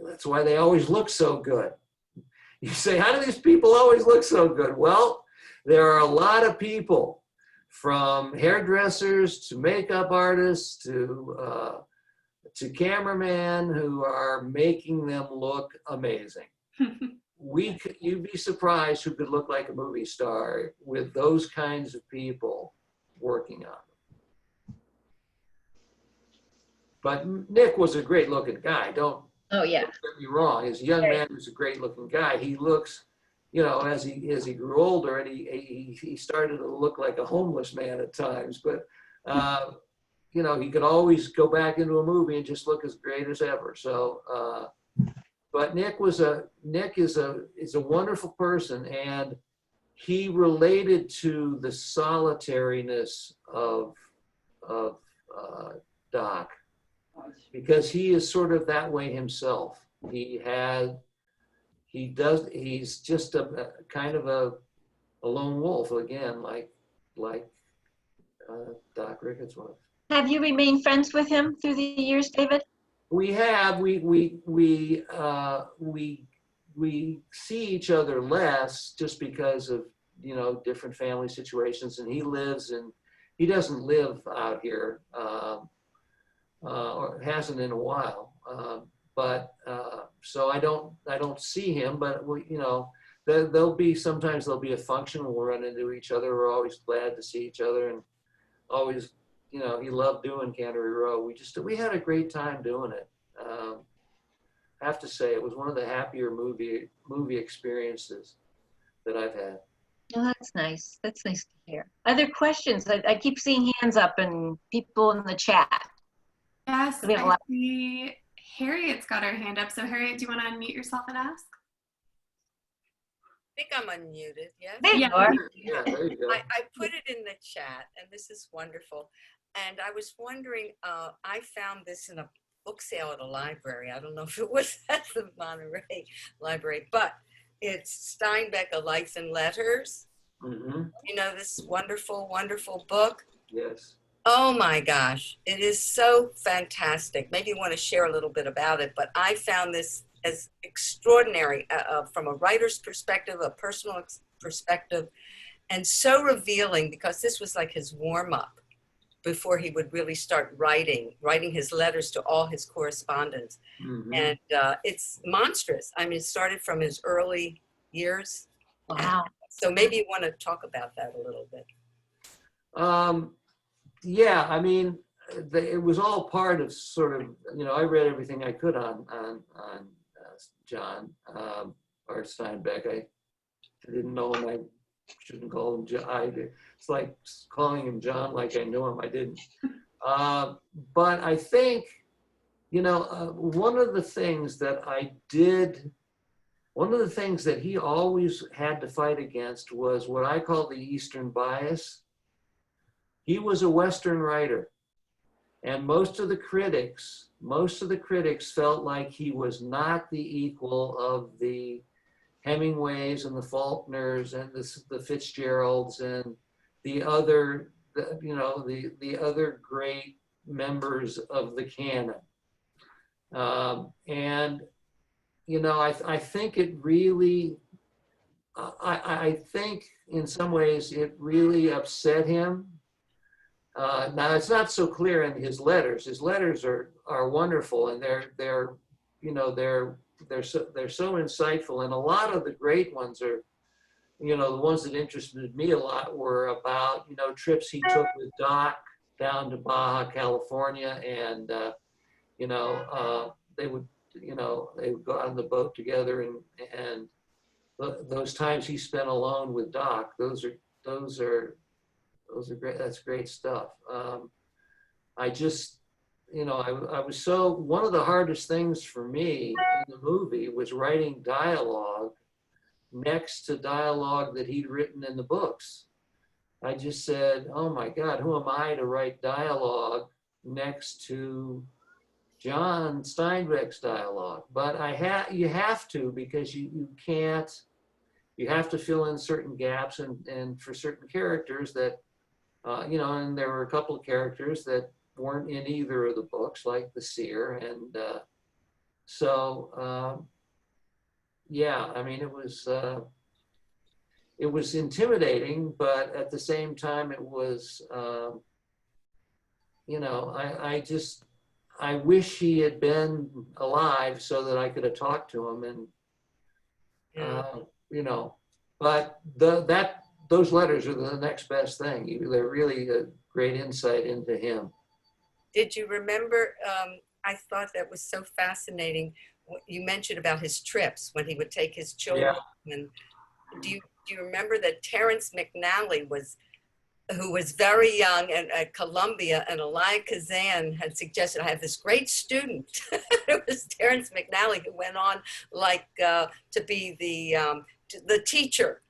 that's why they always look so good. You say, how do these people always look so good? Well, there are a lot of people, from hairdressers to makeup artists to cameramen, who are making them look amazing. You'd be surprised who could look like a movie star with those kinds of people working on them. But Nick was a great looking guy. Don't get me wrong. As a young man who's a great looking guy, he looks you know, as he grew older, and he started to look like a homeless man at times, but you know, he could always go back into a movie and just look as great as ever. So, but Nick is a wonderful person, and he related to the solitariness of Doc, because he is sort of that way himself. He's just a kind of a lone wolf again, like Doc Ricketts was. Have you remained friends with him through the years, David? We have. We see each other less just because of, you know, different family situations, and he doesn't live out here, or hasn't in a while. So I don't see him, but you know, sometimes there'll be a function when we'll run into each other. We're always glad to see each other, and always, you know, he loved doing Cannery Row. We had a great time doing it. I have to say, it was one of the happier movie experiences that I've had. Oh, that's nice. That's nice to hear. Other questions? I keep seeing hands up and people in the chat. Yes, We have a I lot. see Harriet's got her hand up. So Harriet, do you want to unmute yourself and ask? I think I'm unmuted, yes? There you Yeah. are. Yeah, there you go. I put it in the chat, and this is wonderful. And I was wondering, I found this in a book sale at a library. I don't know if it was at the Monterey Library, but it's Steinbeck, A Life in Letters. Mm-hmm. You know, this wonderful, wonderful book. Yes. Oh my gosh, it is so fantastic. Maybe you want to share a little bit about it, but I found this as extraordinary from a writer's perspective, a personal perspective, and so revealing, because this was like his warm-up before he would really start writing his letters to all his correspondents. Mm-hmm. And it's monstrous. I mean, it started from his early years. Wow. So maybe you want to talk about that a little bit. Yeah, I mean, it was all part of sort of, you know, I read everything I could on John or Steinbeck. I didn't know him. I shouldn't call him John. It's like calling him John like I knew him. I didn't. But I think, you know, one of the things that he always had to fight against was what I call the Eastern bias. He was a Western writer, and most of the critics felt like he was not the equal of the Hemingways and the Faulkners and the Fitzgeralds and the other great members of the canon. And you know, I think it really, I think in some ways it really upset him. Now it's not so clear in his letters. His letters are wonderful, and they're so insightful, and a lot of the great ones are, you know, the ones that interested me a lot were about, you know, trips he took with Doc down to Baja California, and they would go out on the boat together, and those times he spent alone with Doc, those are great. That's great stuff. I just, you know, I was so, one of the hardest things for me in the movie was writing dialogue next to dialogue that he'd written in the books. I just said, oh my God, who am I to write dialogue next to John Steinbeck's dialogue? But you have to, because you can't, you have to fill in certain gaps, and for certain characters that, you know, and there were a couple of characters that weren't in either of the books, like the seer. And yeah, I mean, it was intimidating, but at the same time, it was, you know, I wish he had been alive so that I could have talked to him, and, you know, but those letters are the next best thing. They're really a great insight into him. Did you remember, I thought that was so fascinating, what you mentioned about his trips when he would take his children. Yeah. And do you remember that Terrence McNally who was very young and at Columbia, and Elia Kazan had suggested, I have this great student. It was Terrence McNally, who went on to be the teacher,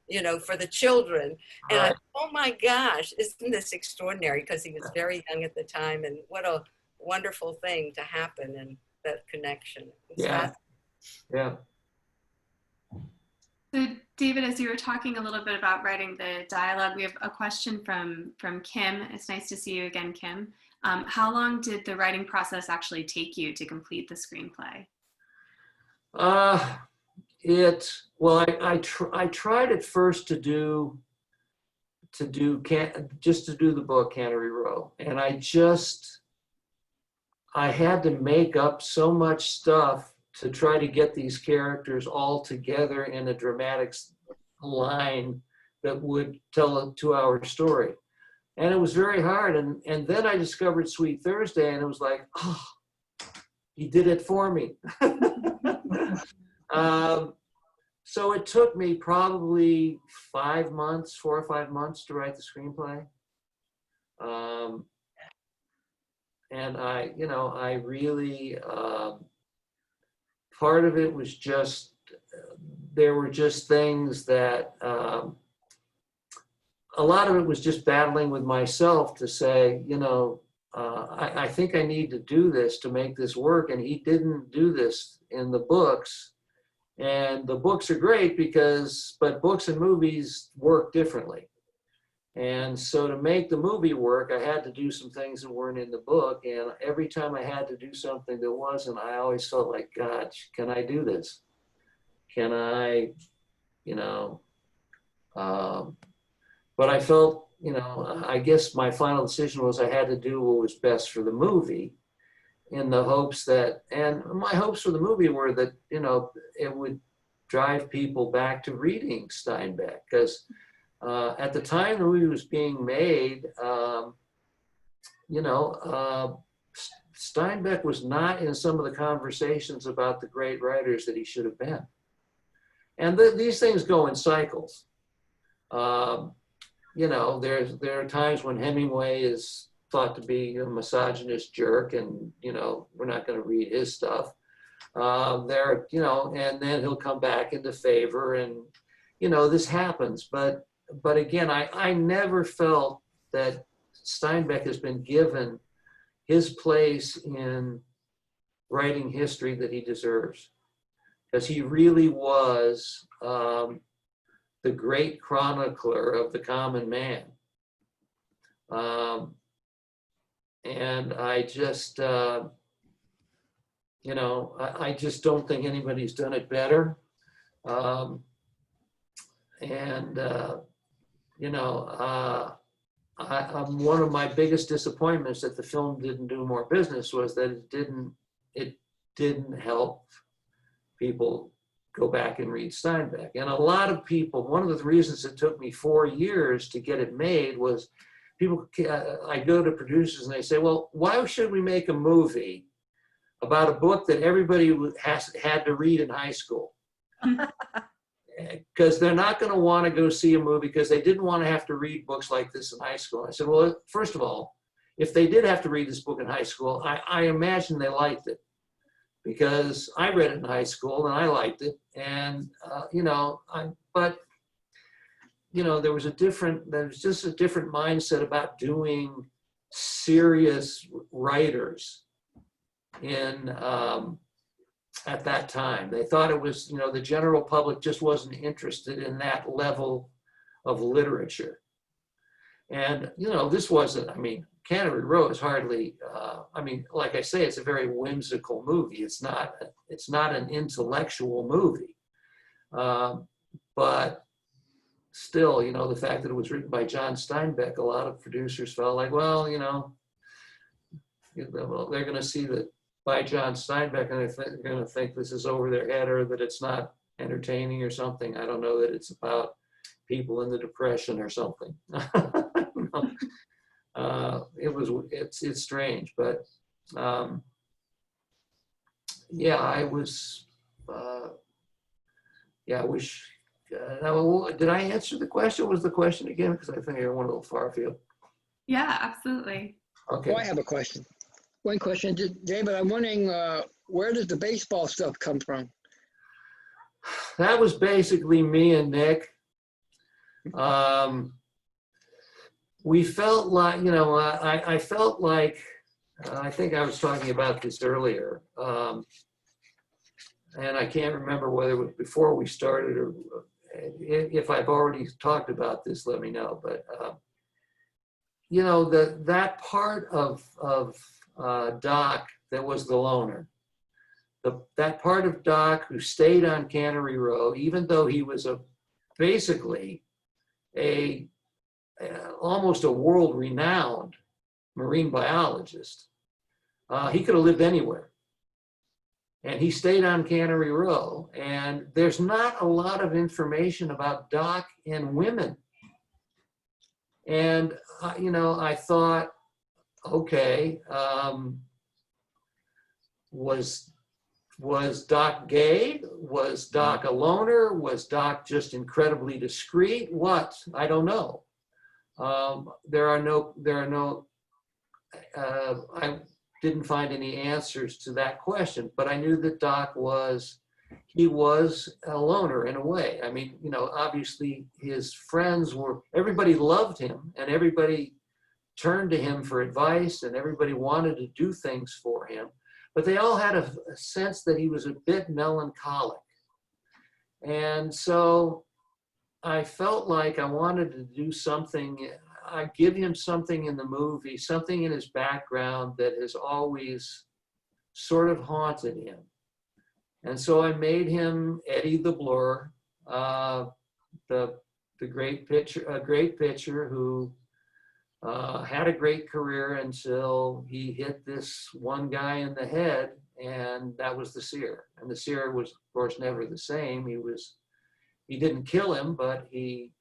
for the children. And I, oh my gosh, isn't this extraordinary? Because he was very young at the time, and what a wonderful thing to happen, and that connection. Yeah. Yeah. So David, as you were talking a little bit about writing the dialogue, we have a question from Kim. It's nice to see you again, Kim. How long did the writing process actually take you to complete the screenplay? I tried at first to do the book Cannery Row, and I had to make up so much stuff to try to get these characters all together in a dramatic line that would tell a 2-hour story. And it was very hard. And then I discovered Sweet Thursday, and it was like, oh, he did it for me. So it took me probably 4 or 5 months to write the screenplay. And I really, part of it was just, there were just things that, a lot of it was just battling with myself to say, I think I need to do this to make this work. And he didn't do this in the books. And the books are great but books and movies work differently. And so to make the movie work, I had to do some things that weren't in the book. And every time I had to do something that wasn't, I always felt like, God, can I do this? Can I, but I felt, I guess my final decision was I had to do what was best for the movie, in the hopes that, and my hopes for the movie were that, it would drive people back to reading Steinbeck. Because at the time the movie was being made, Steinbeck was not in some of the conversations about the great writers that he should have been. And these things go in cycles. There are times when Hemingway is thought to be a misogynist jerk, and we're not going to read his stuff. And then he'll come back into favor, and this happens. But again, I never felt that Steinbeck has been given his place in writing history that he deserves, because he really was the great chronicler of the common man. And I just, I just don't think anybody's done it better. One of my biggest disappointments that the film didn't do more business was that it didn't help people go back and read Steinbeck. And a lot of people, one of the reasons it took me 4 years to get it made was I go to producers and they say, well, why should we make a movie about a book that everybody had to read in high school? Because they're not going to want to go see a movie because they didn't want to have to read books like this in high school. I said, well, first of all, if they did have to read this book in high school, I imagine they liked it, because I read it in high school and I liked it. And, there was just a different mindset about doing serious writers at that time. They thought it was, the general public just wasn't interested in that level of literature. And, this wasn't, Cannery Row is hardly, like I say, it's a very whimsical movie. It's not an intellectual movie. But still, the fact that it was written by John Steinbeck, a lot of producers felt like, well, they're going to see that by John Steinbeck, and they're going to think this is over their head, or that it's not entertaining or something. I don't know, that it's about people in the Depression or something. It's strange, but I wish Now, did I answer the question? What was the question again? Because I think I went a little far afield. Yeah, absolutely. Okay. Oh, I have a question. One question, David, I'm wondering, where does the baseball stuff come from? That was basically me and Nick. We felt like, I felt like, I think I was talking about this earlier. And I can't remember whether it was before we started or if I've already talked about this, let me know. But, that part of Doc that was the loner, that part of Doc who stayed on Cannery Row, even though he was basically almost a world-renowned marine biologist, he could have lived anywhere. And he stayed on Cannery Row, and there's not a lot of information about Doc and women. And, I thought, okay, was Doc gay? Was Doc a loner? Was Doc just incredibly discreet? What? I don't know. I didn't find any answers to that question, but I knew that Doc was a loner in a way. I mean, obviously his friends everybody loved him and everybody turned to him for advice and everybody wanted to do things for him, but they all had a sense that he was a bit melancholic. And so I felt like I wanted to do something. I give him something in the movie, something in his background that has always sort of haunted him. And so I made him Eddie the Blur, the great pitcher who had a great career until he hit this one guy in the head, and that was the seer. And the seer was, of course, never the same. He didn't kill him, but the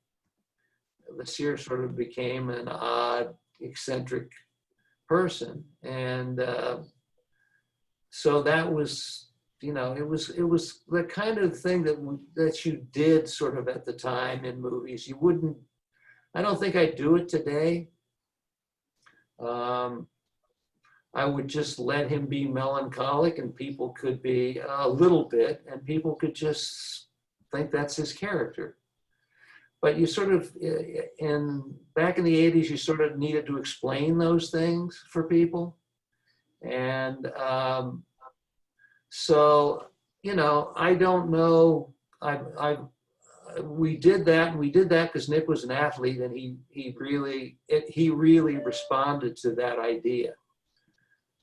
seer sort of became an odd, eccentric person. And so that was, it was the kind of thing that you did sort of at the time in movies. I don't think I'd do it today. I would just let him be melancholic and people could be a little bit, and people could just think that's his character. But you sort of, back in the 80s, you sort of needed to explain those things for people. And so, I don't know, we did that, and we did that because Nick was an athlete, and he really responded to that idea.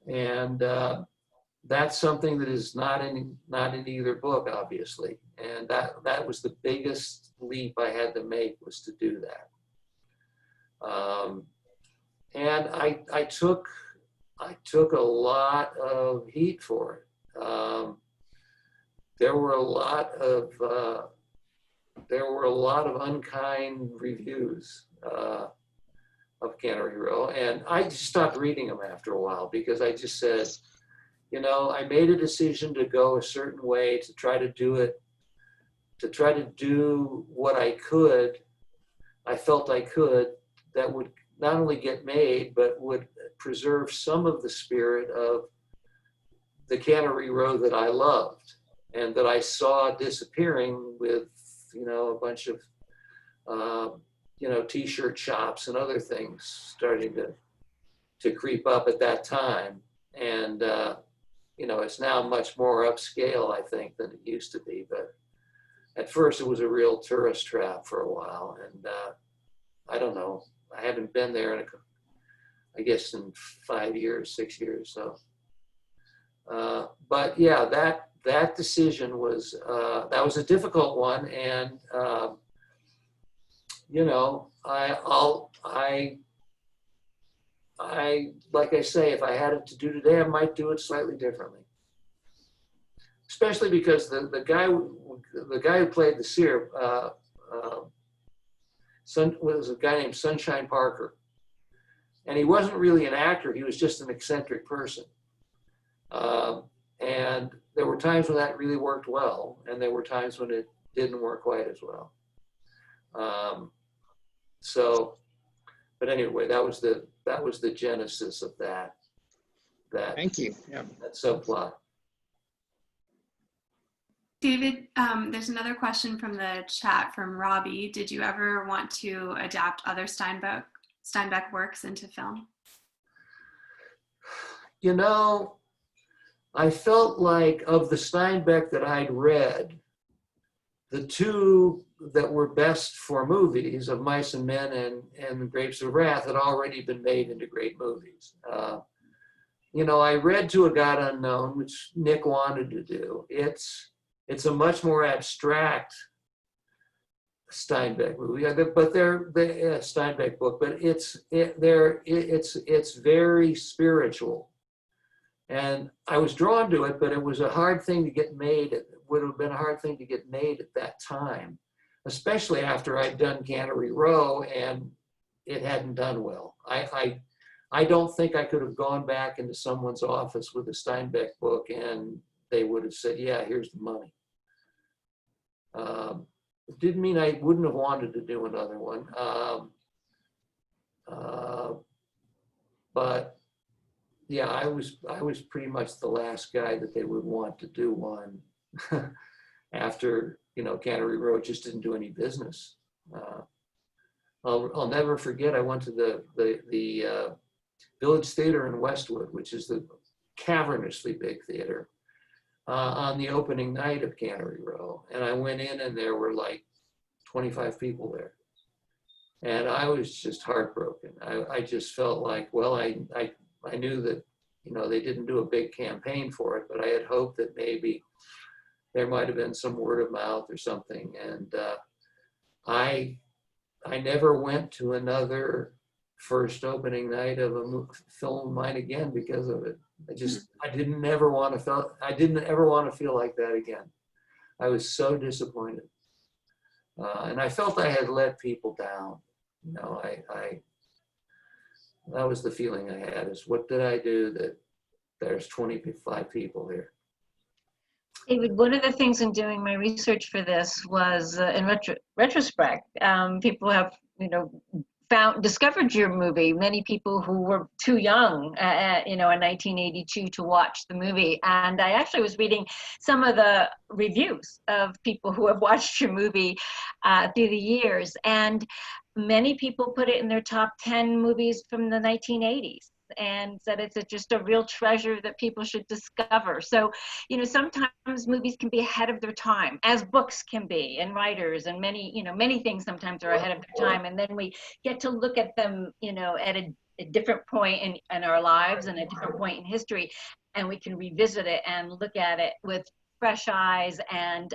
And that's something that is not in either book, obviously. And that was the biggest leap I had to make, was to do that. And I took a lot of heat for it. There were a lot of unkind reviews of Cannery Row, and I just stopped reading them after a while because I just said, I made a decision to go a certain way, to try to do what I felt I could, that would not only get made, but would preserve some of the spirit of the Cannery Row that I loved and that I saw disappearing with, a bunch of, t-shirt shops and other things starting to creep up at that time. And, it's now much more upscale, I think, than it used to be. But at first it was a real tourist trap for a while. And I don't know, I haven't been there in in 5 years, 6 years. So, but yeah, that decision was, that was a difficult one. And, I like I say, if I had it to do today, I might do it slightly differently. Especially because the guy who played the seer was a guy named Sunshine Parker, and he wasn't really an actor. He was just an eccentric person. And there were times when that really worked well, and there were times when it didn't work quite as well. So, but anyway, that was the genesis of that Thank you. Yeah. subplot. David, there's another question from the chat from Robbie. Did you ever want to adapt other Steinbeck works into film? You know, I felt like of the Steinbeck that I'd read, the two that were best for movies, of Mice and Men and Grapes of Wrath, had already been made into great movies. You know, I read To a God Unknown, which Nick wanted to do. It's a much more abstract Steinbeck movie, but they're Steinbeck book, but it's very spiritual. And I was drawn to it, but it was a hard thing to get made. It would have been a hard thing to get made at that time, especially after I'd done Cannery Row and it hadn't done well. I don't think I could have gone back into someone's office with a Steinbeck book and they would have said, yeah, here's the money. It didn't mean I wouldn't have wanted to do another one. But yeah, I was pretty much the last guy that they would want to do one after, you know, Cannery Row just didn't do any business. I'll never forget, I went to the Village Theater in Westwood, which is the cavernously big theater, on the opening night of Cannery Row. And I went in and there were like 25 people there. And I was just heartbroken. I just felt like, well, I knew that, you know, they didn't do a big campaign for it, but I had hoped that maybe there might have been some word of mouth or something. And I never went to another first opening night of a film of mine again because of it. I didn't ever want to feel like that again. I was so disappointed. And I felt I had let people down. You know, that was the feeling I had, is what did I do that there's 25 people here? David, one of the things in doing my research for this was, in retrospect, people have, you know, discovered your movie. Many people who were too young, you know, in 1982 to watch the movie. And I actually was reading some of the reviews of people who have watched your movie through the years. And many people put it in their top 10 movies from the 1980s. And said it's just a real treasure that people should discover. So, you know, sometimes movies can be ahead of their time, as books can be, and writers, and many, you know, many things sometimes are ahead of their time. And then we get to look at them, you know, at a different point in our lives and a different point in history, and we can revisit it and look at it with fresh eyes and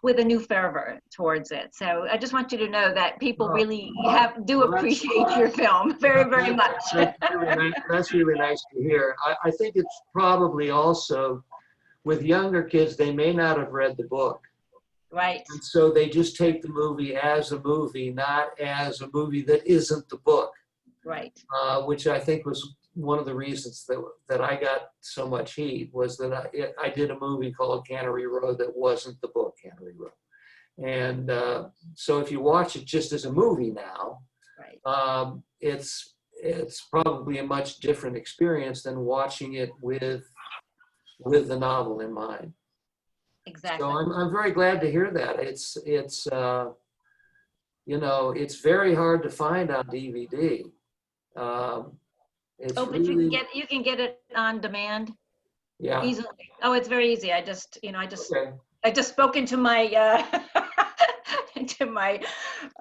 with a new fervor towards it. So I just want you to know that people really do appreciate your film very, very much. That's really nice to hear. I think it's probably also, with younger kids, they may not have read the book. Right. And so they just take the movie as a movie, not as a movie that isn't the book. Right. Which I think was one of the reasons that I got so much heat, was that I did a movie called Cannery Row that wasn't the book Cannery Row. And so if you watch it just as a movie now, right. It's probably a much different experience than watching it with the novel in mind. Exactly. So I'm very glad to hear that. It's you know, it's very hard to find on DVD. It's but really, you can get it on demand. Yeah. Easily. Oh, it's very easy. I just Okay. I just spoke into my into my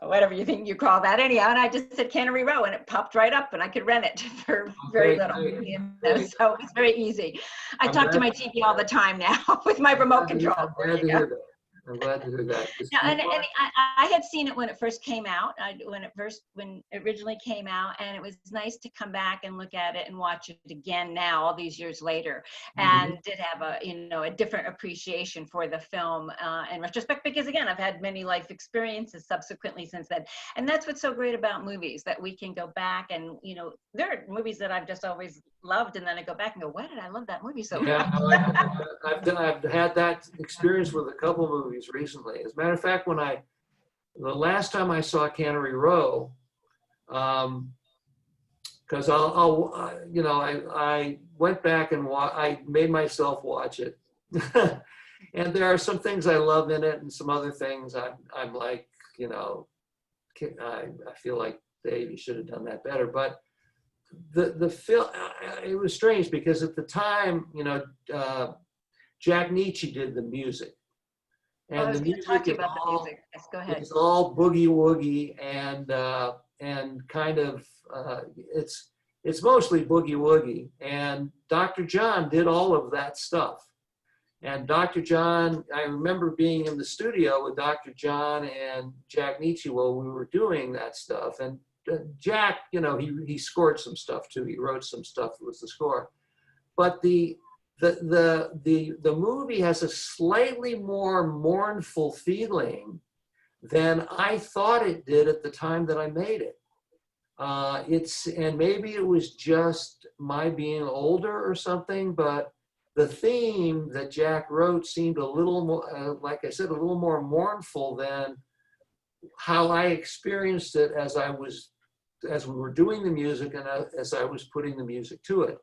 whatever you think you call that anyhow, and I just said Cannery Row, and it popped right up, and I could rent it for very little. You know, so it's very easy. I talk to my TV all the time now with my remote control. I'm glad to hear that. I'm glad to hear that. Now, and I had seen it when it first came out, when it originally came out, and it was nice to come back and look at it and watch it again now, all these years later, and did have a different appreciation for the film in retrospect, because again, I've had many life experiences subsequently since then, and that's what's so great about movies, that we can go back and, you know, there are movies that I've just always loved, and then I go back and go, why did I love that movie so much? Yeah, no, I've had that experience with a couple movies recently. As a matter of fact, when I the last time I saw Cannery Row, because I went back and I made myself watch it. And there are some things I love in it and some other things I'm like, I feel like, Dave, you should have done that better. But the film, it was strange because at the time, Jack Nietzsche did the music. I And was the going to talk to you music about the music. Yes, go ahead. is all boogie woogie and kind of, it's mostly boogie woogie. And Dr. John did all of that stuff. And Dr. John, I remember being in the studio with Dr. John and Jack Nietzsche while we were doing that stuff. And Jack, he scored some stuff too. He wrote some stuff that was the score. But the movie has a slightly more mournful feeling than I thought it did at the time that I made it. And maybe it was just my being older or something, but the theme that Jack wrote seemed a little more, like I said, a little more mournful than how I experienced it as we were doing the music and as I was putting the music to it.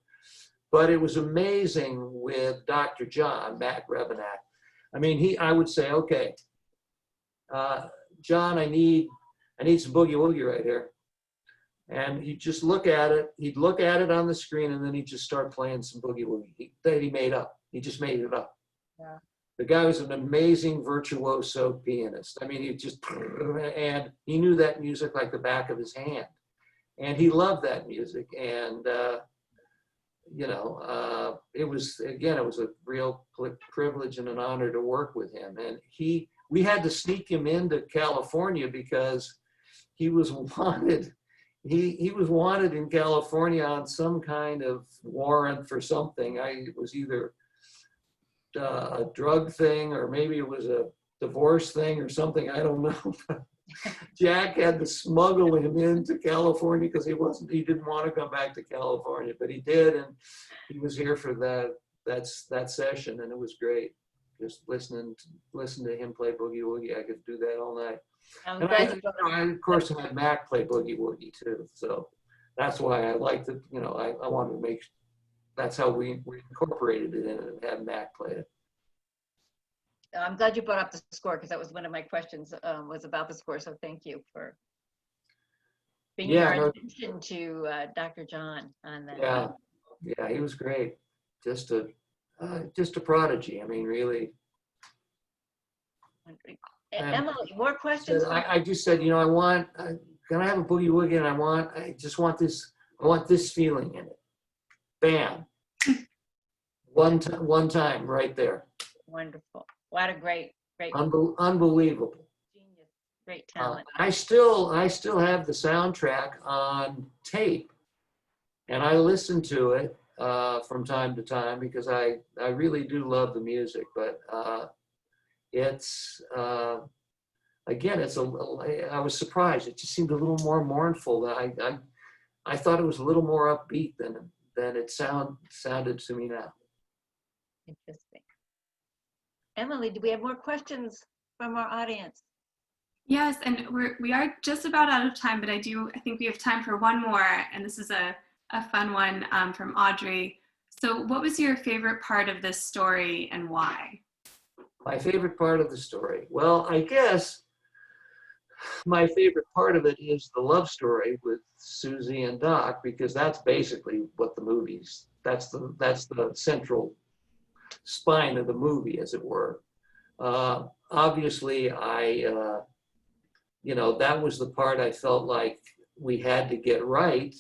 But it was amazing with Dr. John, Mac Rebennack. I mean, I would say, okay, John, I need some boogie woogie right here. And he'd just look at it. He'd look at it on the screen, and then he'd just start playing some boogie woogie that he made up. He just made it up. Yeah. The guy was an amazing virtuoso pianist. I mean, and he knew that music like the back of his hand. And he loved that music. And, it was a real privilege and an honor to work with him. And we had to sneak him into California because he was wanted. He was wanted in California on some kind of warrant for something. It was either a drug thing or maybe it was a divorce thing or something. I don't know. Jack had to smuggle him into California because he didn't want to come back to California, but he did, and he was here for that session, and it was great. Just listening to him play boogie woogie, I could do that all night. And I of course had Mac play boogie woogie too, so that's why I liked it. I wanted to make. That's how we incorporated it in it and had Mac play it. I'm glad you brought up the score because that was one of my questions was about the score. So thank you for being our attention to Dr. John on that. Yeah, he was great. Just a prodigy. I mean, really. Emily, more questions? I just said, can I have a boogie woogie? And I want this feeling in it. Bam. One time right there. Wonderful. What a great. Unbelievable. Genius. Great talent. I still have the soundtrack on tape, and I listen to it from time to time because I really do love the music, but it's again, I was surprised. It just seemed a little more mournful. I thought it was a little more upbeat than it sounded to me now. Interesting. Emily, do we have more questions from our audience? Yes, and we are just about out of time, but I think we have time for one more, and this is a fun one from Audrey. So what was your favorite part of this story and why? My favorite part of the story? Well, I guess my favorite part of it is the love story with Susie and Doc, because that's basically what the movie's, that's the central spine of the movie, as it were. Obviously, that was the part I felt like we had to get right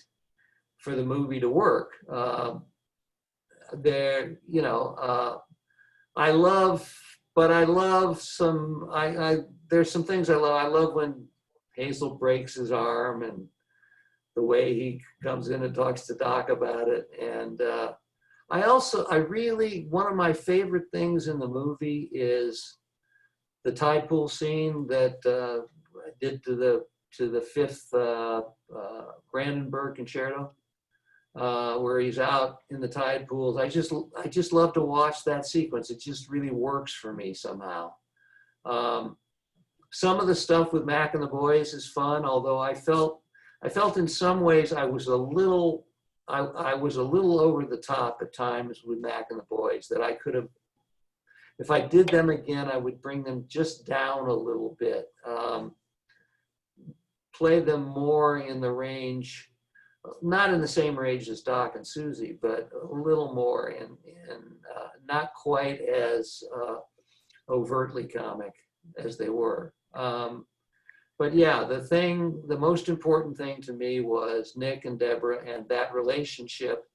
for the movie to work. There's some things I love. I love when Hazel breaks his arm and the way he comes in and talks to Doc about it. And one of my favorite things in the movie is the tide pool scene that I did to the fifth Brandenburg Concerto, where he's out in the tide pools. I just love to watch that sequence. It just really works for me somehow. some of the stuff with Mac and the boys is fun, although I felt in some ways I was a little over the top at times with Mac and the boys, that I could have, if I did them again, I would bring them just down a little bit. Play them more in the range, not in the same range as Doc and Susie, but a little more and not quite as overtly comic as they were. But yeah, the most important thing to me was Nick and Deborah and that relationship,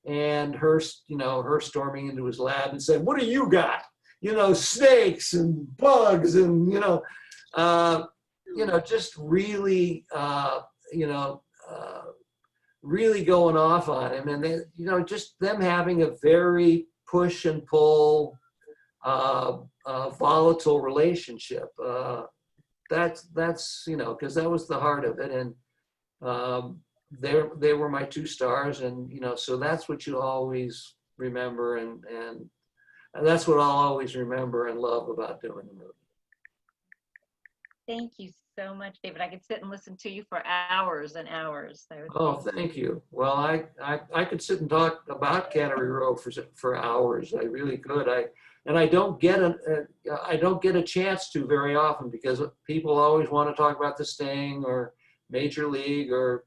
and her storming into his lab and saying, "What do you got? Snakes and bugs and just really really going off on him, and they, just them having a very push and pull, volatile relationship. That's because that was the heart of it, and they were my two stars, and so that's what you always remember, and that's what I'll always remember and love about doing the movie. Thank you so much, David. I could sit and listen to you for hours and hours. Oh, thank you. Well, I could sit and talk about Cannery Row for hours. I really could. I don't get a chance to very often, because people always want to talk about The Sting or Major League or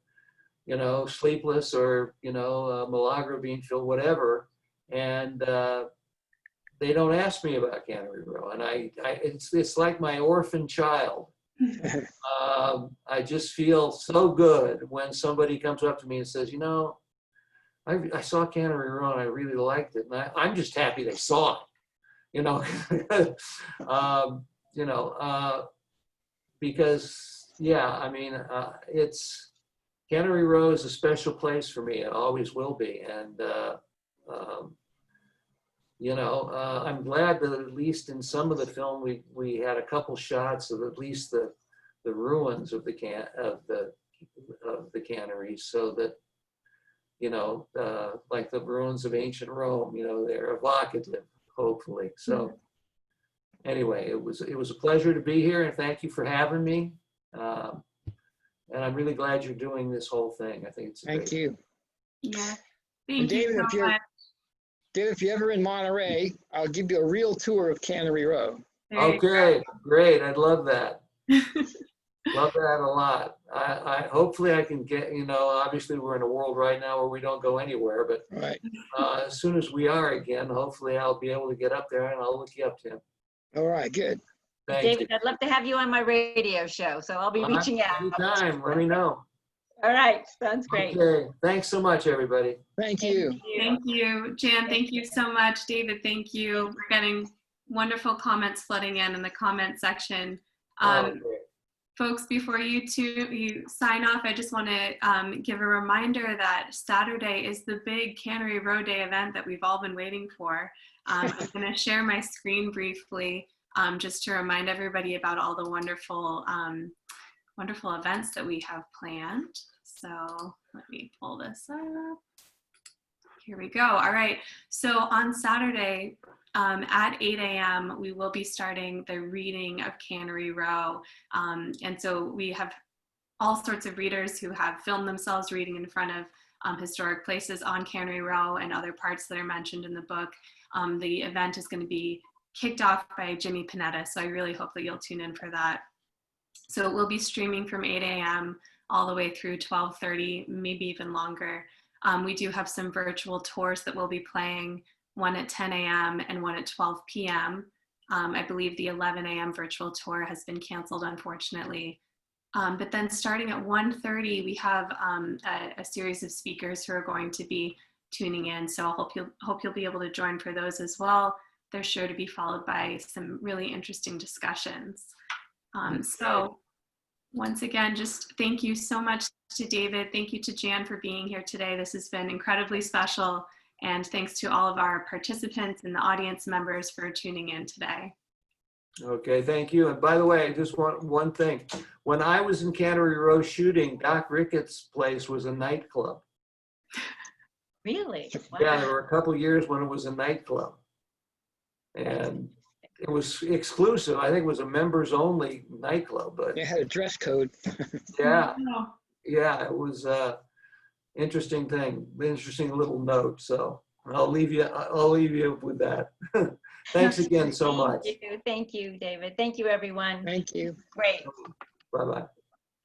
Sleepless or Milagro, Beanfield, whatever, and they don't ask me about Cannery Row, and it's like my orphan child. I just feel so good when somebody comes up to me and says, I saw Cannery Row and I really liked it, and I'm just happy they saw it, because it's Cannery Row is a special place for me. It always will be, and I'm glad that at least in some of the film we had a couple shots of at least the ruins of the canneries, so that like the ruins of ancient Rome, they're evocative, hopefully. So anyway, it was a pleasure to be here, and thank you for having me. And I'm really glad you're doing this whole thing. I think it's Thank you. Yeah. And Thank you so much. David, if you're ever in Monterey, I'll give you a real tour of Cannery Row. There you go. Okay, great. I'd love that. Love that a lot. I hopefully I can get, obviously we're in a world right now where we don't go anywhere, but Right. as soon as we are again, hopefully I'll be able to get up there, and I'll look you up, Tim. All right, good. Thank David, you. I'd love to have you on my radio show, so I'll be reaching out. Anytime, let me know. All right, sounds great. Okay, thanks so much, everybody. Thank you. Thank you. Jan, thank you so much. David, thank you. We're getting wonderful comments flooding in the comment section. Okay. Folks, before you sign off, I just want to give a reminder that Saturday is the big Cannery Row Day event that we've all been waiting for. I'm going to share my screen briefly just to remind everybody about all the wonderful events that we have planned. So let me pull this up. Here we go. All right. So on Saturday at 8 a.m., we will be starting the reading of Cannery Row. And so we have all sorts of readers who have filmed themselves reading in front of historic places on Cannery Row and other parts that are mentioned in the book. The event is going to be kicked off by Jimmy Panetta, so I really hope that you'll tune in for that. So it will be streaming from 8 a.m. all the way through 12:30, maybe even longer. We do have some virtual tours that we'll be playing, one at 10 a.m. and one at 12 p.m. I believe the 11 a.m. virtual tour has been canceled, unfortunately. But then starting at 1:30, we have a series of speakers who are going to be tuning in. So I hope you'll be able to join for those as well. They're sure to be followed by some really interesting discussions. So once again, just thank you so much to David. Thank you to Jan for being here today. This has been incredibly special. And thanks to all of our participants and the audience members for tuning in today. Okay, thank you. And by the way, I just want one thing. When I was in Cannery Row shooting, Doc Ricketts' place was a nightclub. Really? Wow. Yeah, there were a couple years when it was a nightclub. And it was exclusive. I think it was a members only nightclub, but It had a dress code. yeah, Oh, yeah, it was interesting thing, interesting little note. So I'll leave you with that. Thanks again so much. Thank you, David. Thank you, everyone. Thank you. Great. Bye-bye.